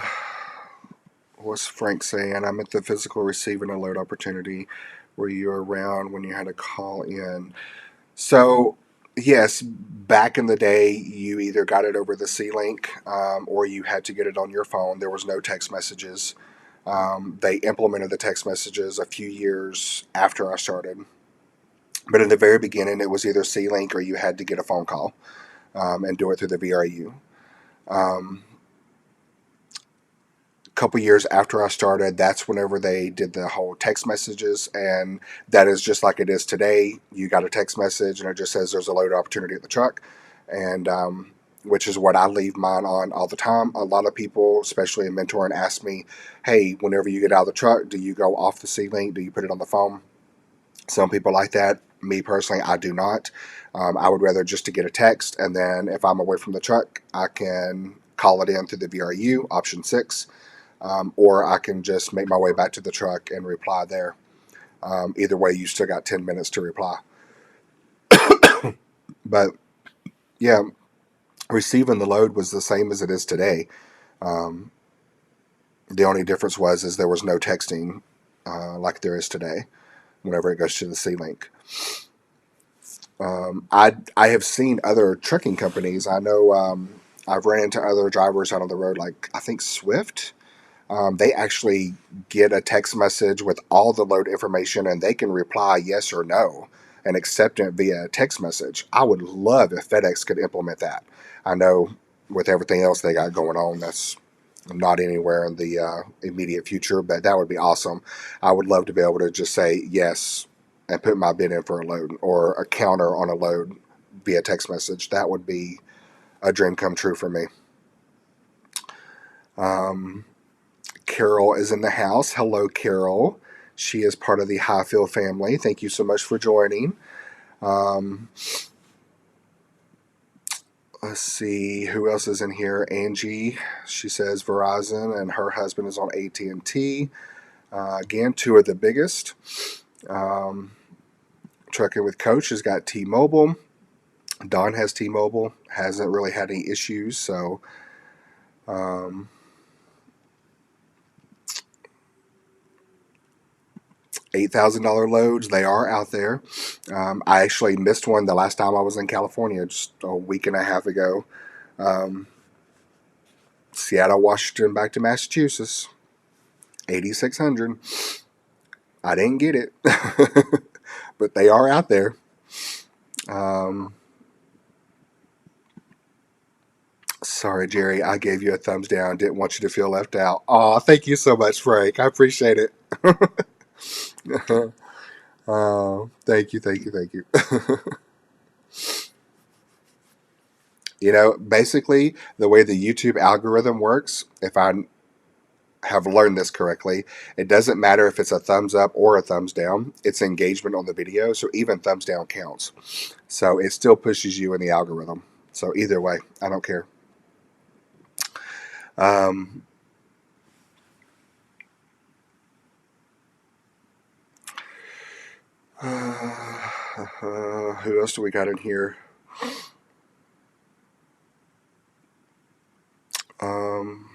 what's Frank saying? I'm at the physical receiving a load opportunity. Were you around when you had to call in? So, yes, back in the day, you either got it over the C Link or you had to get it on your phone. There was no text messages. They implemented the text messages a few years after I started. But in the very beginning, it was either C Link or you had to get a phone call and do it through the VRU. Um, Couple years after I started, that's whenever they did the whole text messages, and that is just like it is today. You got a text message, and it just says there's a load opportunity at the truck, and which is what I leave mine on all the time. A lot of people, especially in mentoring, ask me, "Hey, whenever you get out of the truck, do you go off the C link? Do you put it on the phone?" Some people like that. Me personally, I do not. I would rather just to get a text, and then if I'm away from the truck, I can call it in through the VRU option 6. Or I can just make my way back to the truck and reply there. Either way, you still got 10 minutes to reply. But yeah, receiving the load was the same as it is today. Um, the only difference was is there was no texting like there is today whenever it goes to the C Link. I have seen other trucking companies. I know I've ran into other drivers out on the road, like I think Swift. They actually get a text message with all the load information and they can reply yes or no and accept it via text message. I would love if FedEx could implement that. I know with everything else they got going on, that's not anywhere in the immediate future, but that would be awesome. I would love to be able to just say yes and put my bid in for a load or a counter on a load via text message. That would be a dream come true for me. Um, Carol is in the house. Hello, Carol. She is part of the Highfield family. Thank you so much for joining. Um, let's see who else is in here. Angie, she says Verizon, and her husband is on AT&T. Again, two of the biggest. Trucking with Coach has got T-Mobile. Don has T-Mobile, hasn't really had any issues. So um, $8,000 loads, they are out there. I actually missed one the last time I was in California, just a week and a half ago. Um, Seattle, Washington, back to Massachusetts, 8,600. I didn't get it, but they are out there. Um, Sorry, Jerry, I gave you a thumbs down. Didn't want you to feel left out. Oh, thank you so much, Frank. I appreciate it. Thank you, thank you, thank you. Basically, the way the YouTube algorithm works, if I have learned this correctly, it doesn't matter if it's a thumbs up or a thumbs down. It's engagement on the video, so even thumbs down counts. So it still pushes you in the algorithm. So either way, I don't care. Um, who else do we got in here? Um,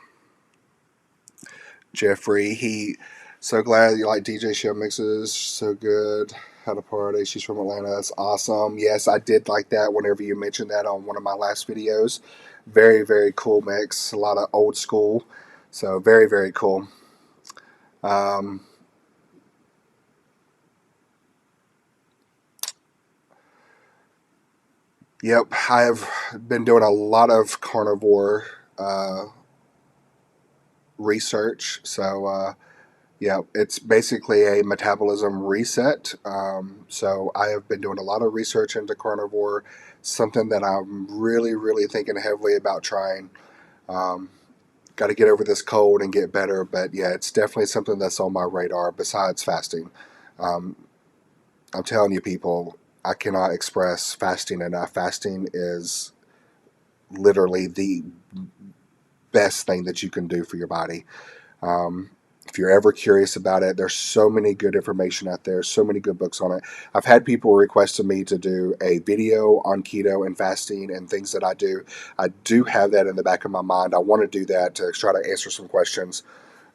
Jeffrey, so glad you like DJ show mixes. So good. Had a party. She's from Atlanta. That's awesome. Yes, I did like that whenever you mentioned that on one of my last videos. Very, very cool mix. A lot of old school. So very, very cool. Um, yep, I've been doing a lot of carnivore research. So yeah, it's basically a metabolism reset. So I have been doing a lot of research into carnivore, something that I'm really, really thinking heavily about trying. Um, Got to get over this cold and get better, but yeah, it's definitely something that's on my radar besides fasting. Um, I'm telling you, people, I cannot express fasting enough. Fasting is literally the best thing that you can do for your body. Um, if you're ever curious about it, there's so many good information out there, so many good books on it. I've had people request of me to do a video on keto and fasting and things that I do. I do have that in the back of my mind. I want to do that to try to answer some questions.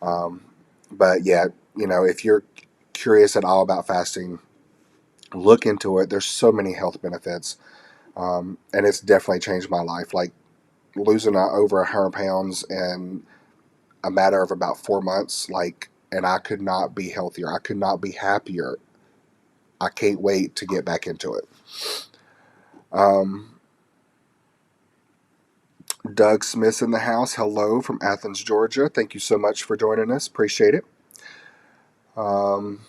Um, but yeah, if you're curious at all about fasting, look into it. There's so many health benefits, and it's definitely changed my life. Like losing over 100 pounds in a matter of about 4 months, and I could not be healthier. I could not be happier. I can't wait to get back into it. Um, Doug Smith's in the house. Hello from Athens, Georgia. Thank you so much for joining us. Appreciate it. Um,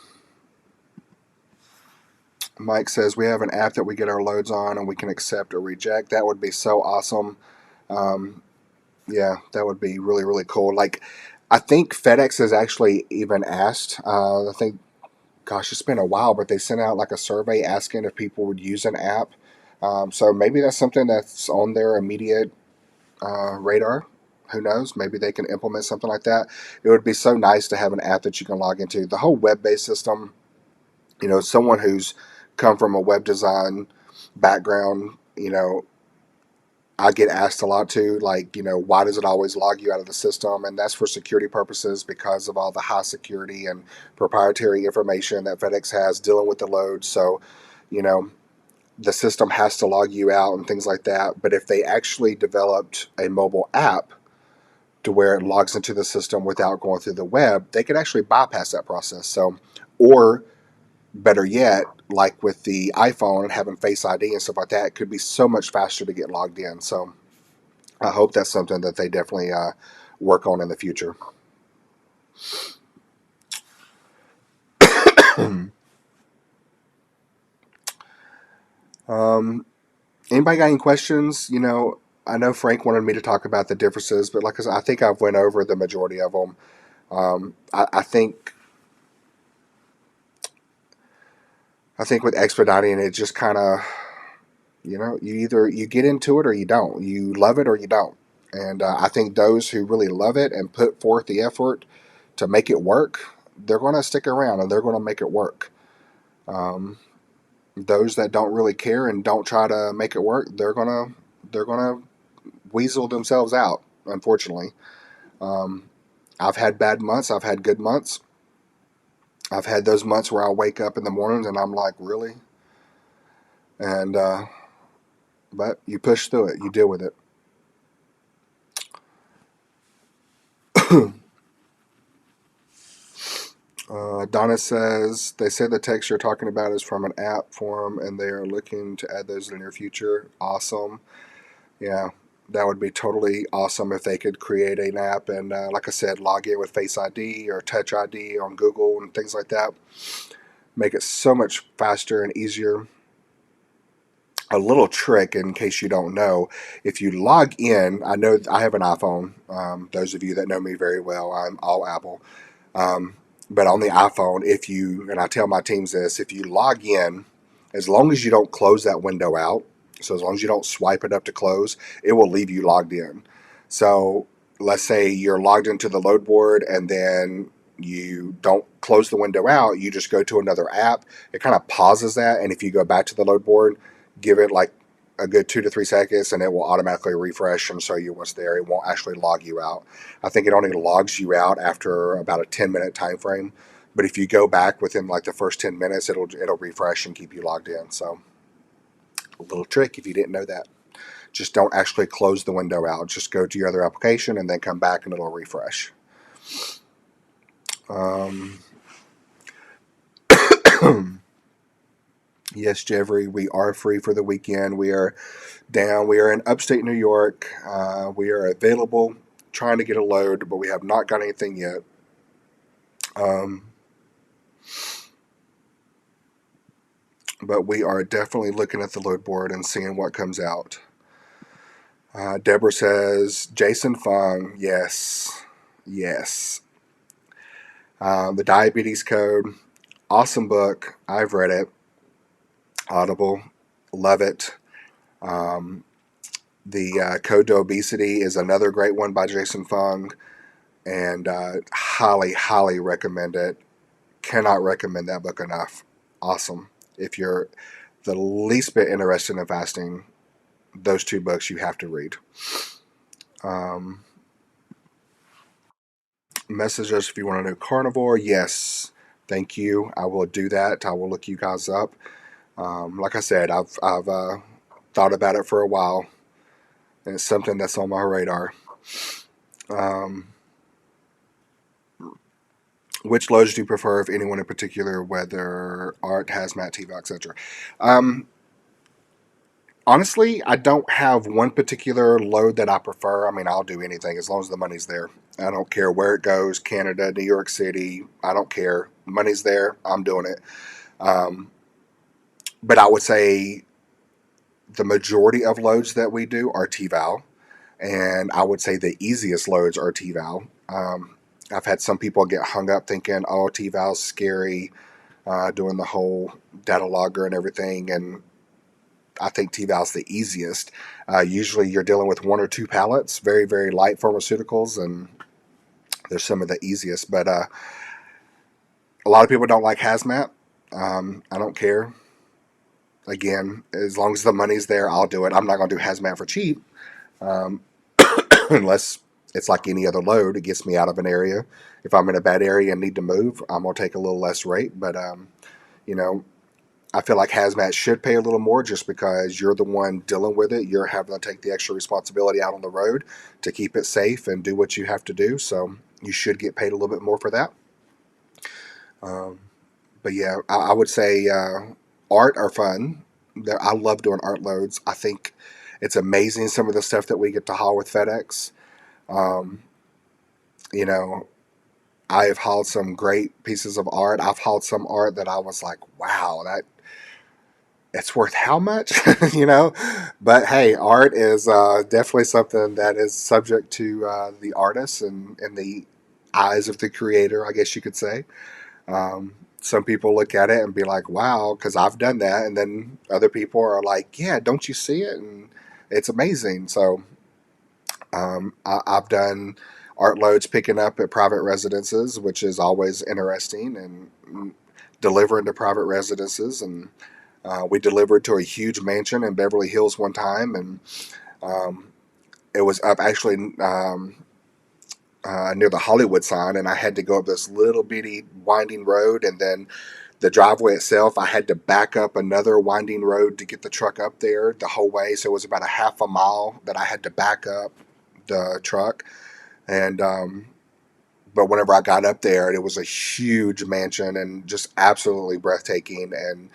Mike says we have an app that we get our loads on and we can accept or reject. That would be so awesome. Um, yeah, that would be really, really cool. Like, I think FedEx has actually even asked, I think, gosh, it's been a while, but they sent out like a survey asking if people would use an app. So maybe that's something that's on their immediate radar. Who knows? Maybe they can implement something like that. It would be so nice to have an app that you can log into. The whole web based system, someone who's come from a web design background, I get asked a lot too, like, why does it always log you out of the system? And that's for security purposes because of all the high security and proprietary information that FedEx has dealing with the load. So, you know, the system has to log you out and things like that. But if they actually developed a mobile app to where it logs into the system without going through the web, they could actually bypass that process. So, or better yet, like with the iPhone and having Face ID and stuff like that, it could be so much faster to get logged in. So I hope that's something that they definitely work on in the future. um, Anybody got any questions? I know Frank wanted me to talk about the differences, but like I said, I think I've went over the majority of them. I think with expediting, it just kind of, you either you get into it or you don't. You love it or you don't. And I think those who really love it and put forth the effort to make it work, they're going to stick around and they're going to make it work. Um, those that don't really care and don't try to make it work, they're gonna weasel themselves out. Unfortunately, um, I've had bad months. I've had good months. I've had those months where I wake up in the mornings and I'm like, really? And but you push through it. You deal with it. Donna says they say the text you're talking about is from an app forum, and they are looking to add those in the near future. Awesome. Yeah, that would be totally awesome if they could create an app and, like I said, log in with Face ID or Touch ID on Google and things like that. Make it so much faster and easier. A little trick in case you don't know, if you log in, I know I have an iPhone. Those of you that know me very well, I'm all Apple. Um, but on the iPhone, if you, and I tell my teams this, if you log in, as long as you don't close that window out, so as long as you don't swipe it up to close, it will leave you logged in. So let's say you're logged into the load board and then you don't close the window out, you just go to another app. It kind of pauses that. And if you go back to the load board, give it like a good 2 to 3 seconds and it will automatically refresh and show you what's there. It won't actually log you out. I think it only logs you out after about a 10-minute time frame. But if you go back within like the first 10 minutes, it'll refresh and keep you logged in. So a little trick if you didn't know that. Just don't actually close the window out. Just go to your other application and then come back and it'll refresh. Um, yes, Jeffrey, we are free for the weekend. We are down. We are in upstate New York. We are available, trying to get a load, but we have not got anything yet. Um, but we are definitely looking at the load board and seeing what comes out. Deborah says, Jason Fung, yes, yes. The Diabetes Code, awesome book. I've read it. Audible, love it. Um, the Code to Obesity is another great one by Jason Fung, and highly, highly recommend it. Cannot recommend that book enough. Awesome. If you're the least bit interested in fasting, those two books you have to read. Um, Message us if you want to know carnivore. Yes, thank you. I will do that. I will look you guys up. Like I said, I've thought about it for a while, and it's something that's on my radar. Um, which loads do you prefer, if anyone in particular, whether art, hazmat, TVAC, etc.? Um, Honestly, I don't have one particular load that I prefer. I mean, I'll do anything as long as the money's there. I don't care where it goes, Canada, New York City. I don't care. Money's there. I'm doing it. Um, but I would say the majority of loads that we do are TVAL. And I would say the easiest loads are TVAL. I've had some people get hung up thinking, oh, TVAL's scary, doing the whole data logger and everything. And I think TVAL's the easiest. Usually you're dealing with one or two pallets, very, very light pharmaceuticals, and they're some of the easiest. But a lot of people don't like hazmat. I don't care. Again, as long as the money's there, I'll do it. I'm not going to do hazmat for cheap, um, unless it's like any other load. It gets me out of an area. If I'm in a bad area and need to move, I'm going to take a little less rate. But, you know, I feel like hazmat should pay a little more just because you're the one dealing with it. You're having to take the extra responsibility out on the road to keep it safe and do what you have to do. So you should get paid a little bit more for that. Um, but yeah, I would say art are fun. I love doing art loads. I think it's amazing some of the stuff that we get to haul with FedEx. Um, you know, I have hauled some great pieces of art. I've hauled some art that I was like, wow, it's worth how much, you know? But hey, art is definitely something that is subject to the artist and the eyes of the creator, I guess you could say. Some people look at it and be like, wow, because I've done that. And then other people are like, yeah, don't you see it? And it's amazing. So I've done art loads picking up at private residences, which is always interesting, and delivering to private residences. And We delivered to a huge mansion in Beverly Hills one time, and um, it was up actually near the Hollywood sign, and I had to go up this little bitty winding road, and then the driveway itself, I had to back up another winding road to get the truck up there the whole way. So it was about a half a mile that I had to back up the truck, and but whenever I got up there, it was a huge mansion and just absolutely breathtaking. And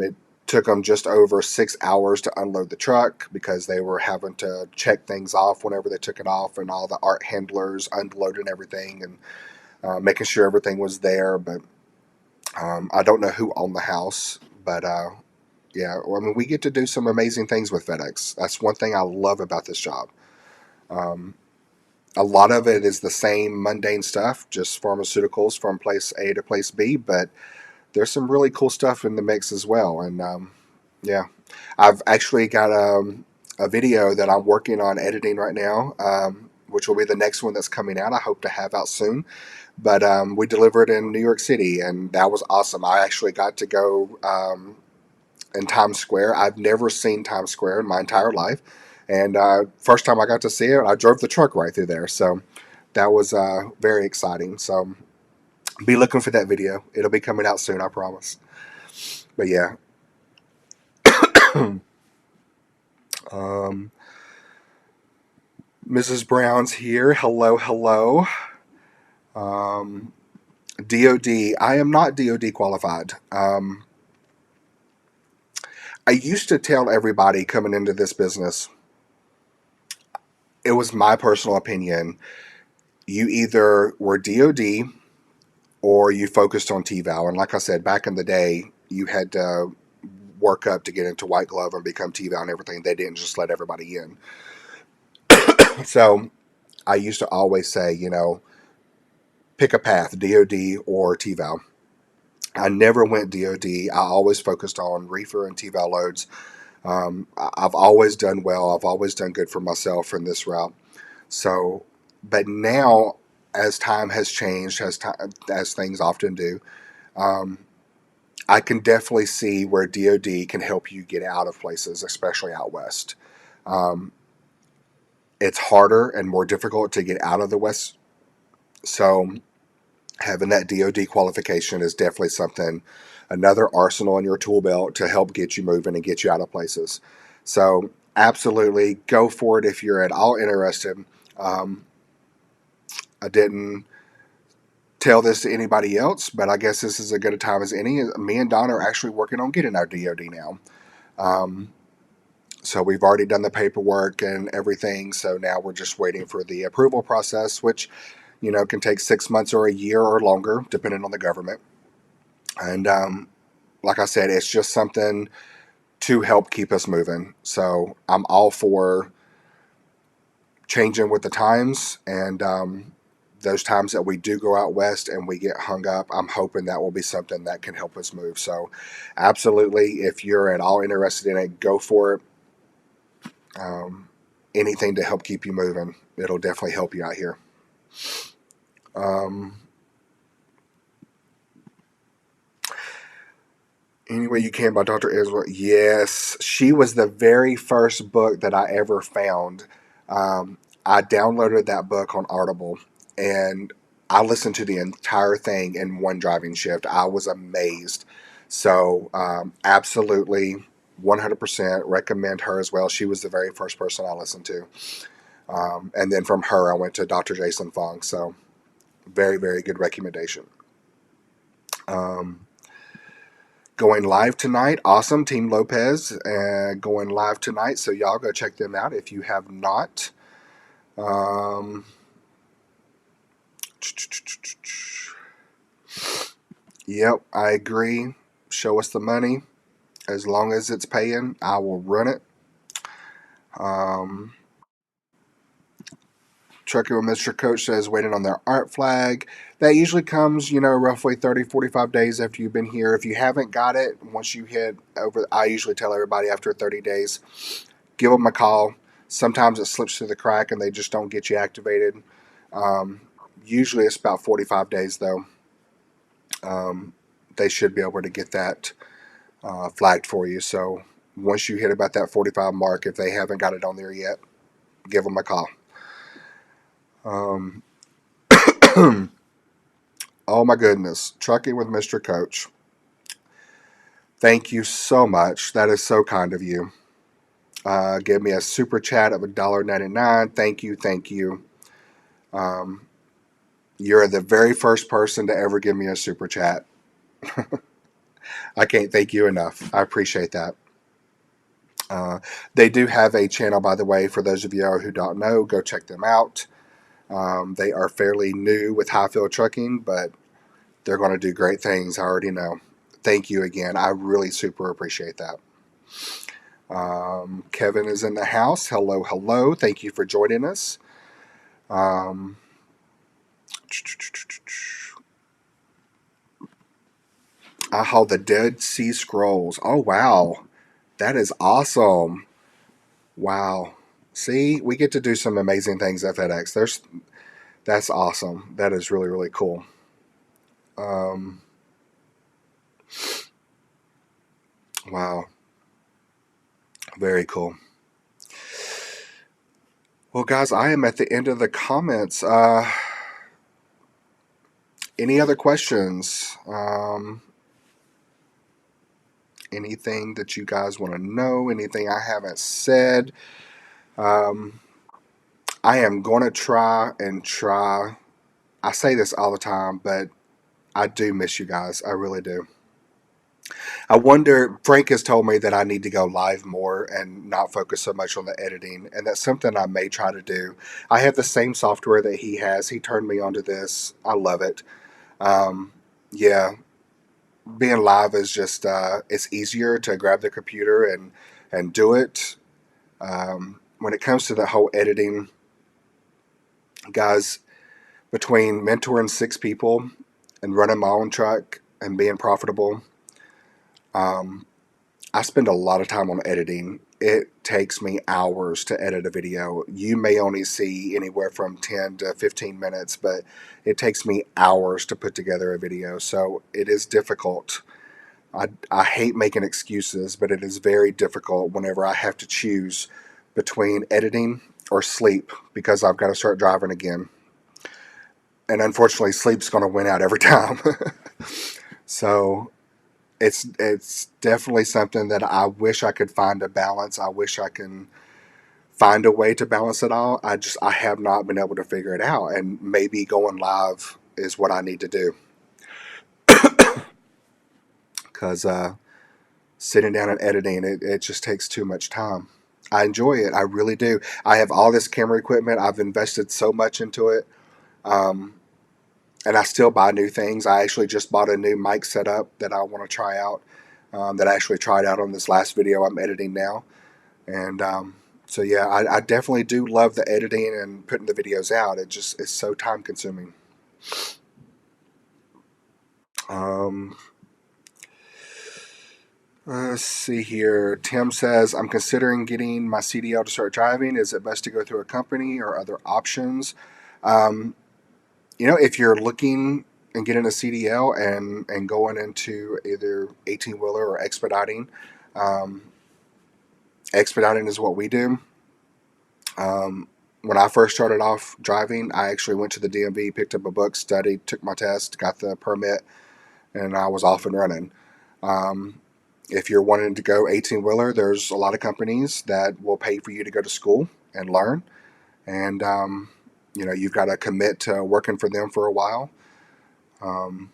it took them just over 6 hours to unload the truck because they were having to check things off whenever they took it off, and all the art handlers unloading everything and making sure everything was there. But I don't know who owned the house, but yeah, well, I mean, we get to do some amazing things with FedEx. That's one thing I love about this job. Um, a lot of it is the same mundane stuff, just pharmaceuticals from place A to place B, but there's some really cool stuff in the mix as well. And yeah, I've actually got a video that I'm working on editing right now, which will be the next one that's coming out. I hope to have out soon. But we delivered in New York City, and that was awesome. I actually got to go in Times Square. I've never seen Times Square in my entire life. And first time I got to see it, I drove the truck right through there. So that was very exciting. So be looking for that video. It'll be coming out soon, I promise. But yeah. um, Mrs. Brown's here. Hello, hello. DOD. I am not DOD qualified. I used to tell everybody coming into this business, it was my personal opinion, you either were DOD or you focused on TVAL. And like I said, back in the day, you had to work up to get into white glove and become TVAL and everything. They didn't just let everybody in. So I used to always say, pick a path, DOD or TVAL. I never went DOD. I always focused on reefer and TVAL loads. I've always done well. I've always done good for myself in this route. So, but now, as time has changed, as things often do, um, I can definitely see where DoD can help you get out of places, especially out west. Um, it's harder and more difficult to get out of the west. So, having that DoD qualification is definitely something, another arsenal in your tool belt to help get you moving and get you out of places. So, absolutely go for it if you're at all interested. Um, I didn't tell this to anybody else, but I guess this is as good a time as any. Me and Don are actually working on getting our DoD now. Um, so we've already done the paperwork and everything. So now we're just waiting for the approval process, which can take 6 months or a year or longer, depending on the government. And like I said, it's just something to help keep us moving. So I'm all for changing with the times, and those times that we do go out west and we get hung up, I'm hoping that will be something that can help us move. So absolutely, if you're at all interested in it, go for it. Um, Anything to help keep you moving, it'll definitely help you out here. Um, Any Way You Can by Dr. Israel. Yes, she was the very first book that I ever found. I downloaded that book on Audible, and I listened to the entire thing in one driving shift. I was amazed. So, absolutely, 100% recommend her as well. She was the very first person I listened to. And then from her, I went to Dr. Jason Fung. So, very, very good recommendation. Um, Going live tonight. Awesome. Team Lopez going live tonight. So y'all go check them out if you have not. Um, yep, I agree. Show us the money. As long as it's paying, I will run it. Um, Trucking with Mr. Coach says waiting on their art flag. That usually comes, roughly 30, 45 days after you've been here. If you haven't got it, once you hit over, I usually tell everybody after 30 days, give them a call. Sometimes it slips through the crack and they just don't get you activated. Um, Usually it's about 45 days though. They should be able to get that flagged for you. So once you hit about that 45 mark, if they haven't got it on there yet, give them a call. Um, oh my goodness, Trucking with Mr. Coach. Thank you so much. That is so kind of you. Give me a super chat of $1.99. Thank you, thank you. Um, you're the very first person to ever give me a super chat. I can't thank you enough. I appreciate that. Uh, they do have a channel, by the way, for those of you who don't know, go check them out. They are fairly new with Highfield Trucking, but they're going to do great things. I already know. Thank you again. I really super appreciate that. Kevin is in the house. Hello, hello. Thank you for joining us. Um, I hold the Dead Sea Scrolls. Oh, wow. That is awesome. Wow. See, we get to do some amazing things at FedEx. That's awesome. That is really, really cool. Um, wow. Very cool. Well, guys, I am at the end of the comments. Any other questions? Anything that you guys want to know? Anything I haven't said? Um, I am going to try and try. I say this all the time, but I do miss you guys. I really do. I wonder, Frank has told me that I need to go live more and not focus so much on the editing, and that's something I may try to do. I have the same software that he has. He turned me onto this. I love it. Um, yeah, being live is just it's easier to grab the computer and do it. When it comes to the whole editing, guys, between mentoring 6 people and running my own truck and being profitable, um, I spend a lot of time on editing. It takes me hours to edit a video. You may only see anywhere from 10 to 15 minutes, but it takes me hours to put together a video. So it is difficult. I hate making excuses, but it is very difficult whenever I have to choose between editing or sleep because I've got to start driving again. And unfortunately, sleep's going to win out every time. So it's definitely something that I wish I could find a balance. I wish I can find a way to balance it all. I have not been able to figure it out, and maybe going live is what I need to do because sitting down and editing it just takes too much time. I enjoy it. I really do. I have all this camera equipment. I've invested so much into it. Um, and I still buy new things. I actually just bought a new mic setup that I want to try out. That I actually tried out on this last video I'm editing now, and so yeah, I definitely do love the editing and putting the videos out. It just is so time consuming. Um, let's see here. Tim says, I'm considering getting my CDL to start driving. Is it best to go through a company or other options? Um, if you're looking and getting a CDL and going into either 18 wheeler or expediting, um, expediting is what we do. When I first started off driving, I actually went to the DMV, picked up a book, studied, took my test, got the permit, and I was off and running. Um, if you're wanting to go 18 wheeler, there's a lot of companies that will pay for you to go to school and learn. And, you've got to commit to working for them for a while. Um,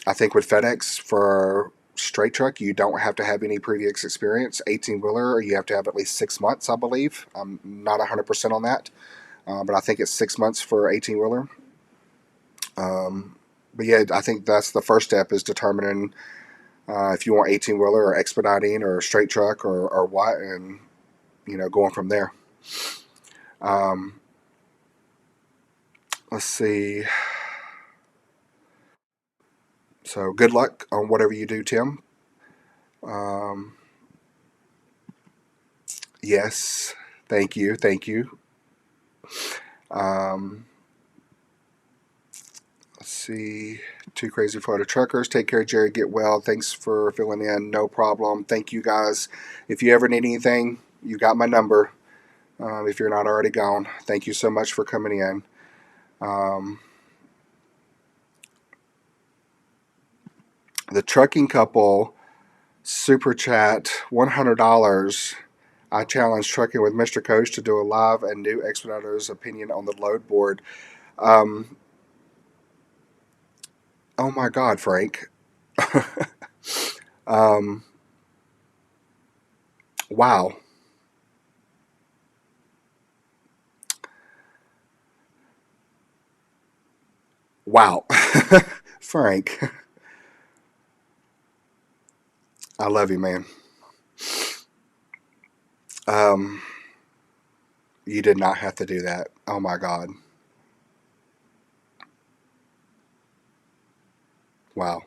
I think with FedEx for straight truck, you don't have to have any previous experience. 18 wheeler, you have to have at least 6 months, I believe. I'm not 100% on that, but I think it's 6 months for 18 wheeler. But yeah, I think that's the first step is determining if you want 18 wheeler or expediting or straight truck or what, and going from there. Um, let's see. So good luck on whatever you do, Tim. Um, yes, thank you, thank you. Um, let's see. Too Crazy Florida Truckers. Take care, Jerry. Get well. Thanks for filling in. No problem. Thank you, guys. If you ever need anything, you got my number. If you're not already gone, thank you so much for coming in. The trucking couple super chat $100. I challenge Trucking with Mr. Coach to do a live and new expediter's opinion on the load board. Oh my God, Frank. Wow. Wow. Frank, I love you, man. Um, you did not have to do that. Oh my God. Wow.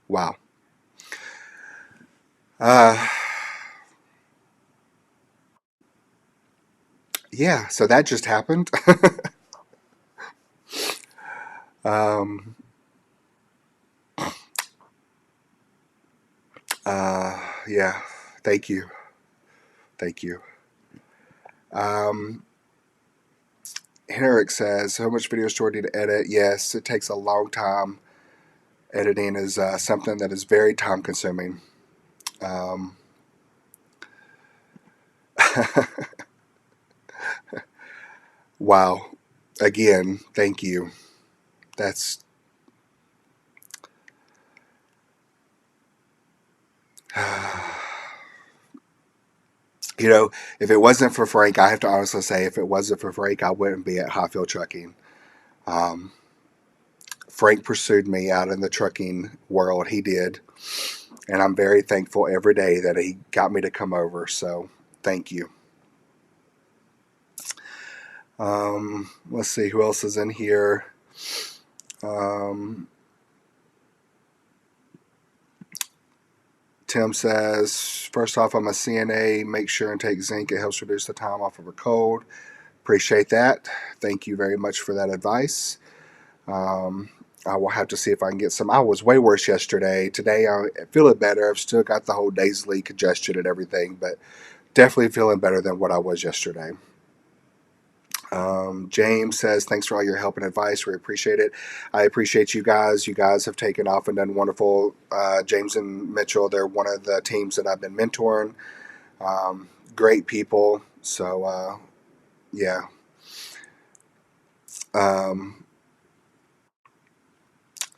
Wow. Uh, yeah, so that just happened. um, yeah, thank you. Thank you. Um, Henrik says, how much video store do you need to edit? Yes, it takes a long time. Editing is something that is very time consuming. Um, wow. Again, thank you. That's, you know, if it wasn't for Frank, I have to honestly say, if it wasn't for Frank, I wouldn't be at Highfield Trucking. Um, Frank pursued me out in the trucking world. He did. And I'm very thankful every day that he got me to come over. So thank you. Let's see who else is in here. Um, Tim says, first off, I'm a CNA. Make sure and take zinc. It helps reduce the time off of a cold. Appreciate that. Thank you very much for that advice. Um, I will have to see if I can get some. I was way worse yesterday. Today I feel it better. I've still got the whole nasally congestion and everything, but definitely feeling better than what I was yesterday. James says, thanks for all your help and advice. We appreciate it. I appreciate you guys. You guys have taken off and done wonderful. James and Mitchell, they're one of the teams that I've been mentoring. Great people. So, yeah. Um,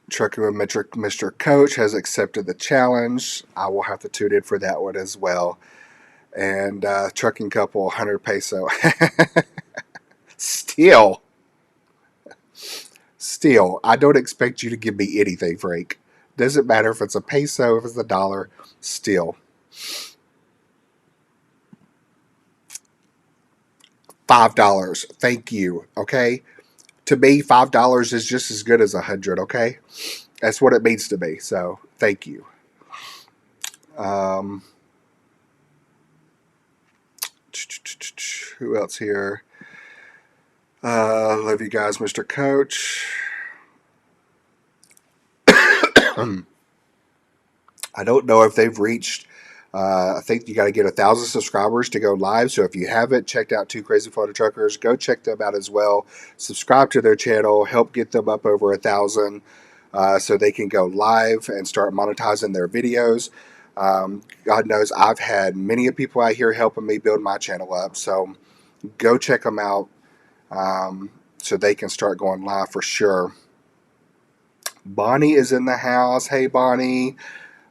Trucking with Mr. Coach has accepted the challenge. I will have to tune in for that one as well. And Trucking Couple, 100 peso. Still, I don't expect you to give me anything, Frank. Doesn't matter if it's a peso, if it's a dollar. Still, $5. Thank you. Okay, to me, $5 is just as good as 100. Okay, that's what it means to me. So thank you. Um, who else here? Love you guys, Mr. Coach. I don't know if they've reached. I think you got to get 1,000 subscribers to go live. So if you haven't checked out Two Crazy Florida Truckers, go check them out as well. Subscribe to their channel. Help get them up over 1,000 so they can go live and start monetizing their videos. God knows I've had many of people out here helping me build my channel up. So go check them out so they can start going live for sure. Bonnie is in the house. Hey, Bonnie.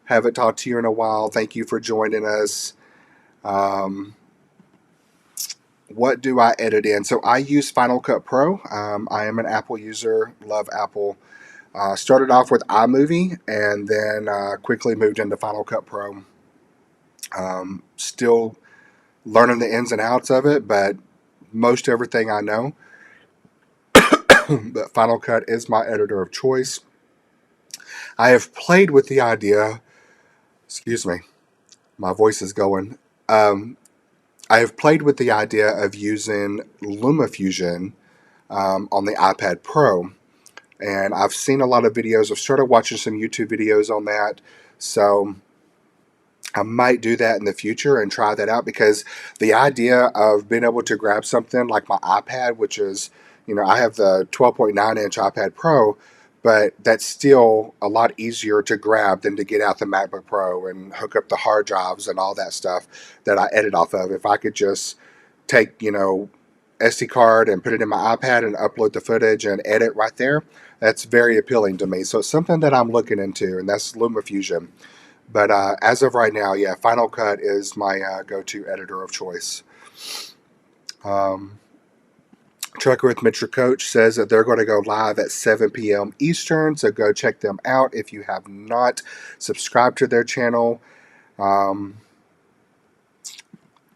Haven't talked to you in a while. Thank you for joining us. Um, what do I edit in? So I use Final Cut Pro. I am an Apple user. Love Apple. Started off with iMovie and then quickly moved into Final Cut Pro. Still learning the ins and outs of it, but most everything I know. But Final Cut is my editor of choice. I have played with the idea, excuse me, My voice is going. Um, I have played with the idea of using LumaFusion on the iPad Pro, and I've seen a lot of videos. I've started watching some YouTube videos on that, so I might do that in the future and try that out, because the idea of being able to grab something like my iPad, which is, I have the 12.9-inch iPad Pro, but that's still a lot easier to grab than to get out the MacBook Pro and hook up the hard drives and all that stuff that I edit off of. If I could just take, SD card and put it in my iPad and upload the footage and edit right there, that's very appealing to me. So it's something that I'm looking into, and that's LumaFusion. But as of right now, yeah, Final Cut is my go-to editor of choice. Um, Trucker with Mr. Coach says that they're going to go live at 7 p.m. Eastern, so go check them out if you have not subscribed to their channel.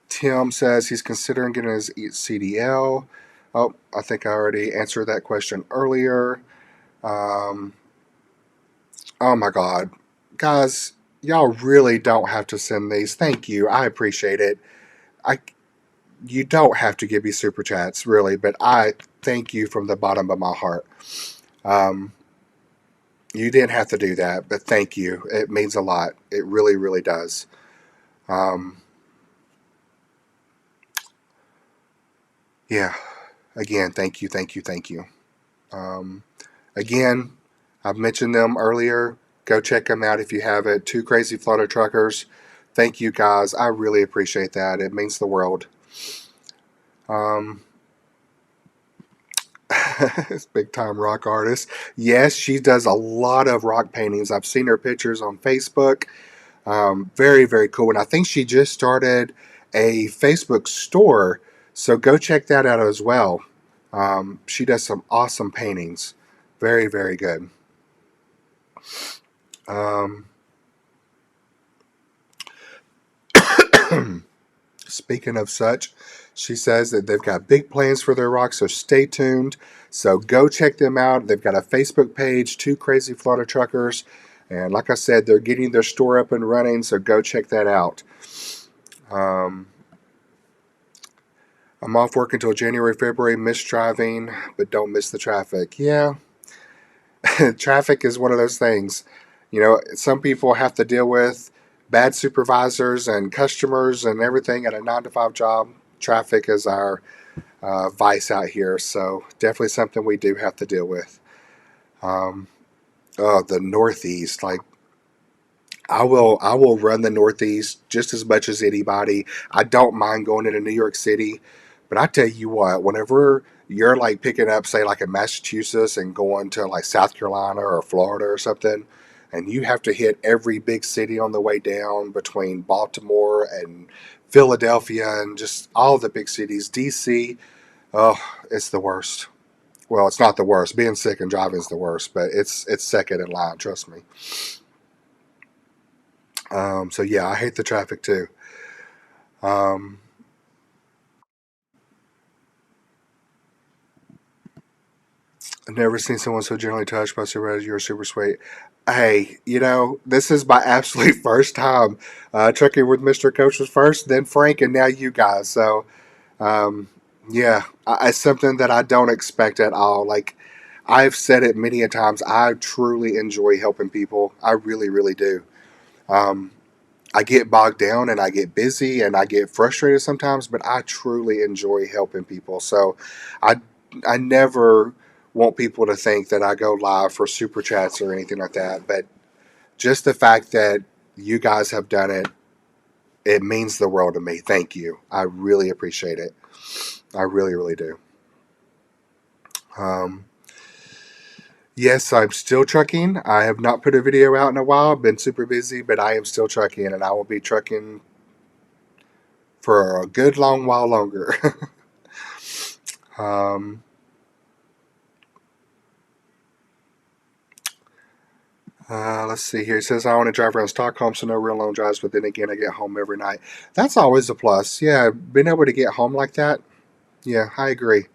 Tim says he's considering getting his CDL. Oh, I think I already answered that question earlier. Um, oh my God. Guys, y'all really don't have to send these. Thank you. I appreciate it. I You don't have to give me super chats, really, but I thank you from the bottom of my heart. Um, you didn't have to do that, but thank you. It means a lot. It really, really does. Um, yeah. Again, thank you, thank you, thank you. Um, again, I've mentioned them earlier. Go check them out if you haven't. Two Crazy Flutter Truckers. Thank you, guys. I really appreciate that. It means the world. Um, Big time rock artist. Yes, she does a lot of rock paintings. I've seen her pictures on Facebook. Very, very cool. And I think she just started a Facebook store. So go check that out as well. She does some awesome paintings. Very, very good. Um, Speaking of such, she says that they've got big plans for their rock, so stay tuned. So go check them out. They've got a Facebook page, Two Crazy Florida Truckers. And like I said, they're getting their store up and running, so go check that out. Um, I'm off work until January, February, miss driving, but don't miss the traffic. Yeah, traffic is one of those things. Some people have to deal with bad supervisors and customers and everything at a 9 to 5 job. Traffic is our vice out here, so definitely something we do have to deal with. Um, oh, the Northeast, like I will run the Northeast just as much as anybody. I don't mind going into New York City, but I tell you what, whenever you're like picking up, say, like in Massachusetts and going to like South Carolina or Florida or something, and you have to hit every big city on the way down between Baltimore and Philadelphia and just all the big cities, DC, oh, it's the worst. Well, it's not the worst. Being sick and driving is the worst, but it's second in line. Trust me. So yeah, I hate the traffic too. Um, I've never seen someone so gently touched by super. You're super sweet. Hey, this is my absolute first time trucking with Mr. Coach was first, then Frank, and now you guys. So um, yeah, it's something that I don't expect at all. Like I've said it many a times. I truly enjoy helping people. I really, really do. Um, I get bogged down and I get busy and I get frustrated sometimes, but I truly enjoy helping people. So I I never want people to think that I go live for super chats or anything like that. But just the fact that you guys have done it, it means the world to me. Thank you. I really appreciate it. I really, really do. Um, yes, I'm still trucking. I have not put a video out in a while. Been super busy, but I am still trucking, and I will be trucking for a good long while longer. um, let's see here. It says I want to drive around Stockholm, so no real long drives, but then again, I get home every night. That's always a plus. Yeah, being able to get home like that. Yeah, I agree.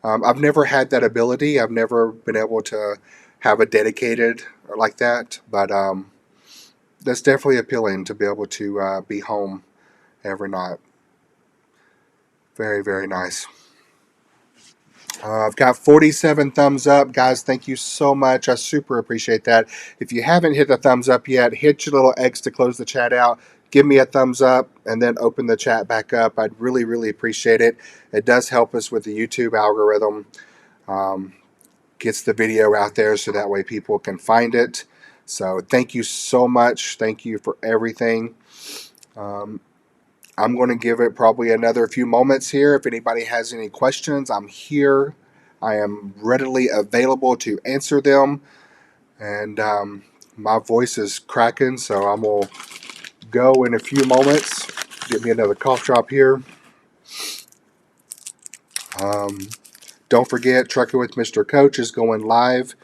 I've never had that ability. I've never been able to have a dedicated like that. But that's definitely appealing to be able to be home every night. Very, very nice. I've got 47 thumbs up. Guys, thank you so much. I super appreciate that. If you haven't hit the thumbs up yet, hit your little X to close the chat out. Give me a thumbs up and then open the chat back up. I'd really, really appreciate it. It does help us with the YouTube algorithm. Um, Gets the video out there so that way people can find it. So thank you so much. Thank you for everything. Um, I'm going to give it probably another few moments here. If anybody has any questions, I'm here. I am readily available to answer them. And my voice is cracking, so I'm going to go in a few moments. Get me another cough drop here. Um, don't forget, Trucking with Mr. Coach is going live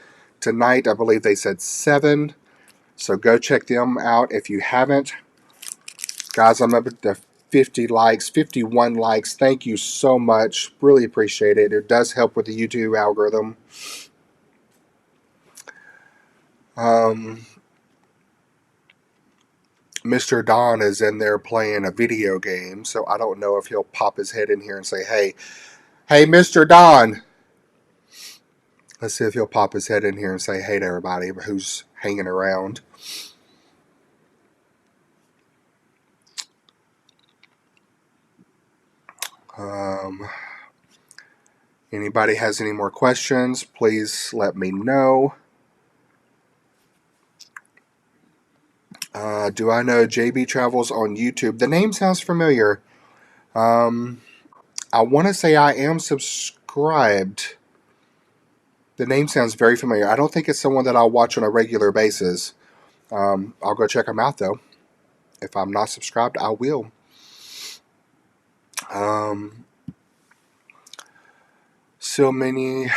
tonight. I believe they said 7. So go check them out if you haven't. Guys, I'm up at the 50 likes, 51 likes. Thank you so much. Really appreciate it. It does help with the YouTube algorithm. Mr. Don is in there playing a video game, so I don't know if he'll pop his head in here and say, hey, Mr. Don. Let's see if he'll pop his head in here and say hey to everybody who's hanging around. Anybody has any more questions, please let me know. Do I know JB Travels on YouTube? The name sounds familiar. I want to say I am subscribed. The name sounds very familiar. I don't think it's someone that I'll watch on a regular basis. I'll go check them out, though. If I'm not subscribed, I will. So many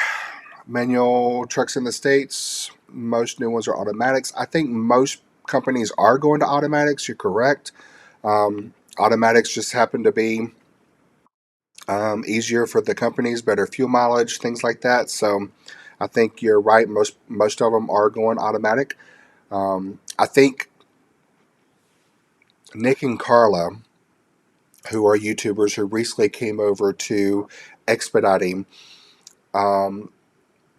manual trucks in the States. Most new ones are automatics. I think most companies are going to automatics. You're correct. Automatics just happen to be easier for the companies, better fuel mileage, things like that. So I think you're right. Most of them are going automatic. I think Nick and Carla, who are YouTubers who recently came over to expediting,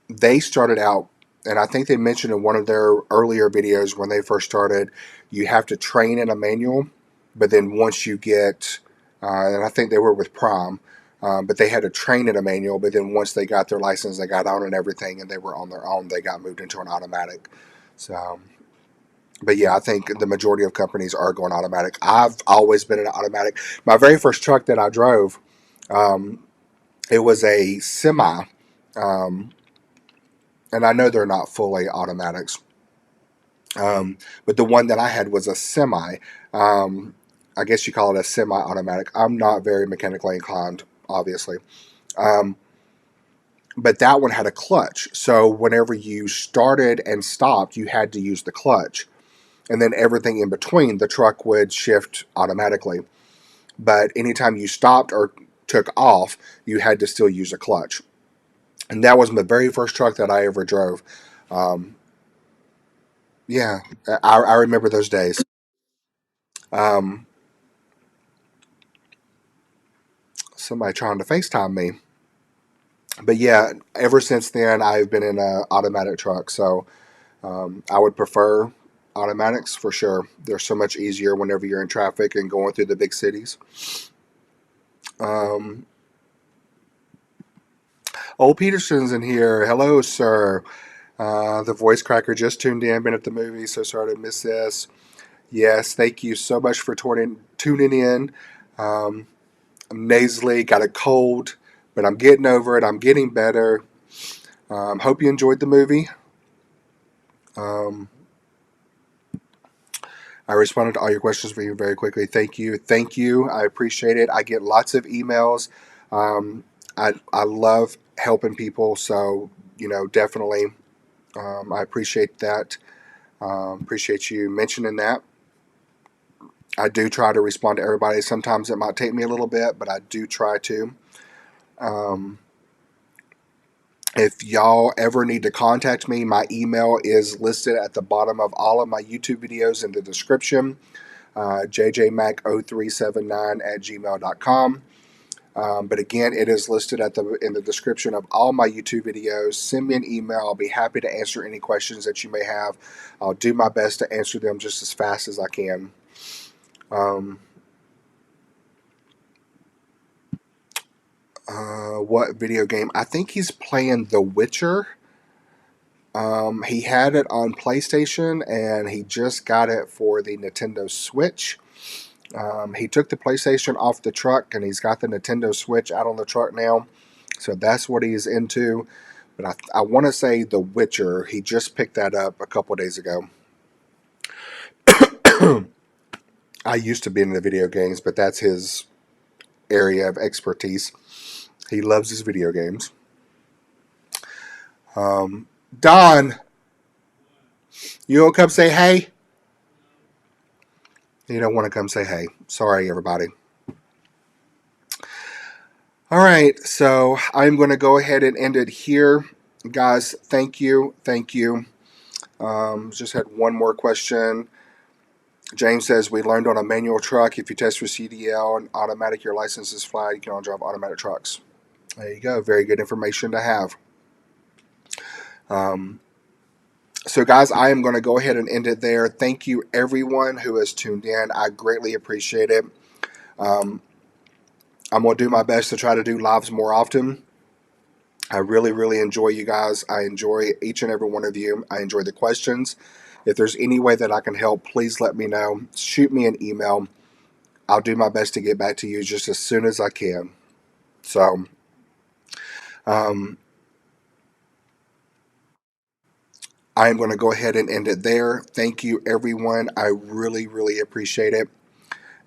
they started out, and I think they mentioned in one of their earlier videos when they first started, you have to train in a manual, but then once you get, and I think they were with Prime, but they had to train in a manual, but then once they got their license, they got on and everything, and they were on their own, they got moved into an automatic. So, but yeah, I think the majority of companies are going automatic. I've always been an automatic. My very first truck that I drove, it was a semi, um, and I know they're not fully automatics. But the one that I had was a semi. I guess you call it a semi-automatic. I'm not very mechanically inclined, obviously. Um, but that one had a clutch. So whenever you started and stopped, you had to use the clutch. And then everything in between, the truck would shift automatically. But anytime you stopped or took off, you had to still use a clutch. And that was the very first truck that I ever drove. Um, yeah, I remember those days. Um, Somebody trying to FaceTime me. But yeah, ever since then, I've been in an automatic truck. So I would prefer automatics for sure. They're so much easier whenever you're in traffic and going through the big cities. Um, Old Peterson's in here. Hello, sir. The voice cracker just tuned in. Been at the movie, so sorry to miss this. Yes, thank you so much for tuning in. I'm nasally, got a cold, but I'm getting over it. I'm getting better. Hope you enjoyed the movie. Um, I responded to all your questions for you very quickly. Thank you. Thank you. I appreciate it. I get lots of emails. I love helping people. So, definitely, I appreciate that. Appreciate you mentioning that. I do try to respond to everybody. Sometimes it might take me a little bit, but I do try to. Um, If y'all ever need to contact me, my email is listed at the bottom of all of my YouTube videos in the description, jjmac0379@gmail.com. But again, it is listed in the description of all my YouTube videos. Send me an email. I'll be happy to answer any questions that you may have. I'll do my best to answer them just as fast as I can. What video game? I think he's playing The Witcher. He had it on PlayStation and he just got it for the Nintendo Switch. He took the PlayStation off the truck and he's got the Nintendo Switch out on the truck now. So that's what he's into. But I want to say The Witcher. He just picked that up a couple days ago. I used to be into video games, but that's his area of expertise. He loves his video games. Don, you don't come say hey? You don't want to come say hey. Sorry, everybody. All right, so I'm going to go ahead and end it here. Guys, thank you. Thank you. Just had one more question. James says, we learned on a manual truck, if you test for CDL and automatic, your license is flat. You can only drive automatic trucks. There you go. Very good information to have. So, guys, I am going to go ahead and end it there. Thank you, everyone who has tuned in. I greatly appreciate it. I'm going to do my best to try to do lives more often. I really, really enjoy you guys. I enjoy each and every one of you. I enjoy the questions. If there's any way that I can help, please let me know. Shoot me an email. I'll do my best to get back to you just as soon as I can. So, I am going to go ahead and end it there. Thank you, everyone. I really, really appreciate it.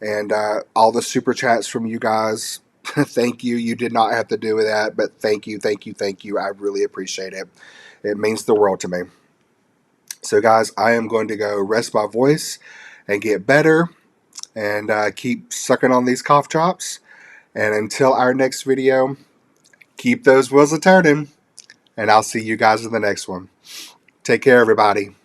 And all the super chats from you guys, thank you. You did not have to do that, but thank you, thank you, thank you. I really appreciate it. It means the world to me. So, guys, I am going to go rest my voice and get better and keep sucking on these cough drops. And until our next video, keep those wheels a turning. And I'll see you guys in the next one. Take care, everybody.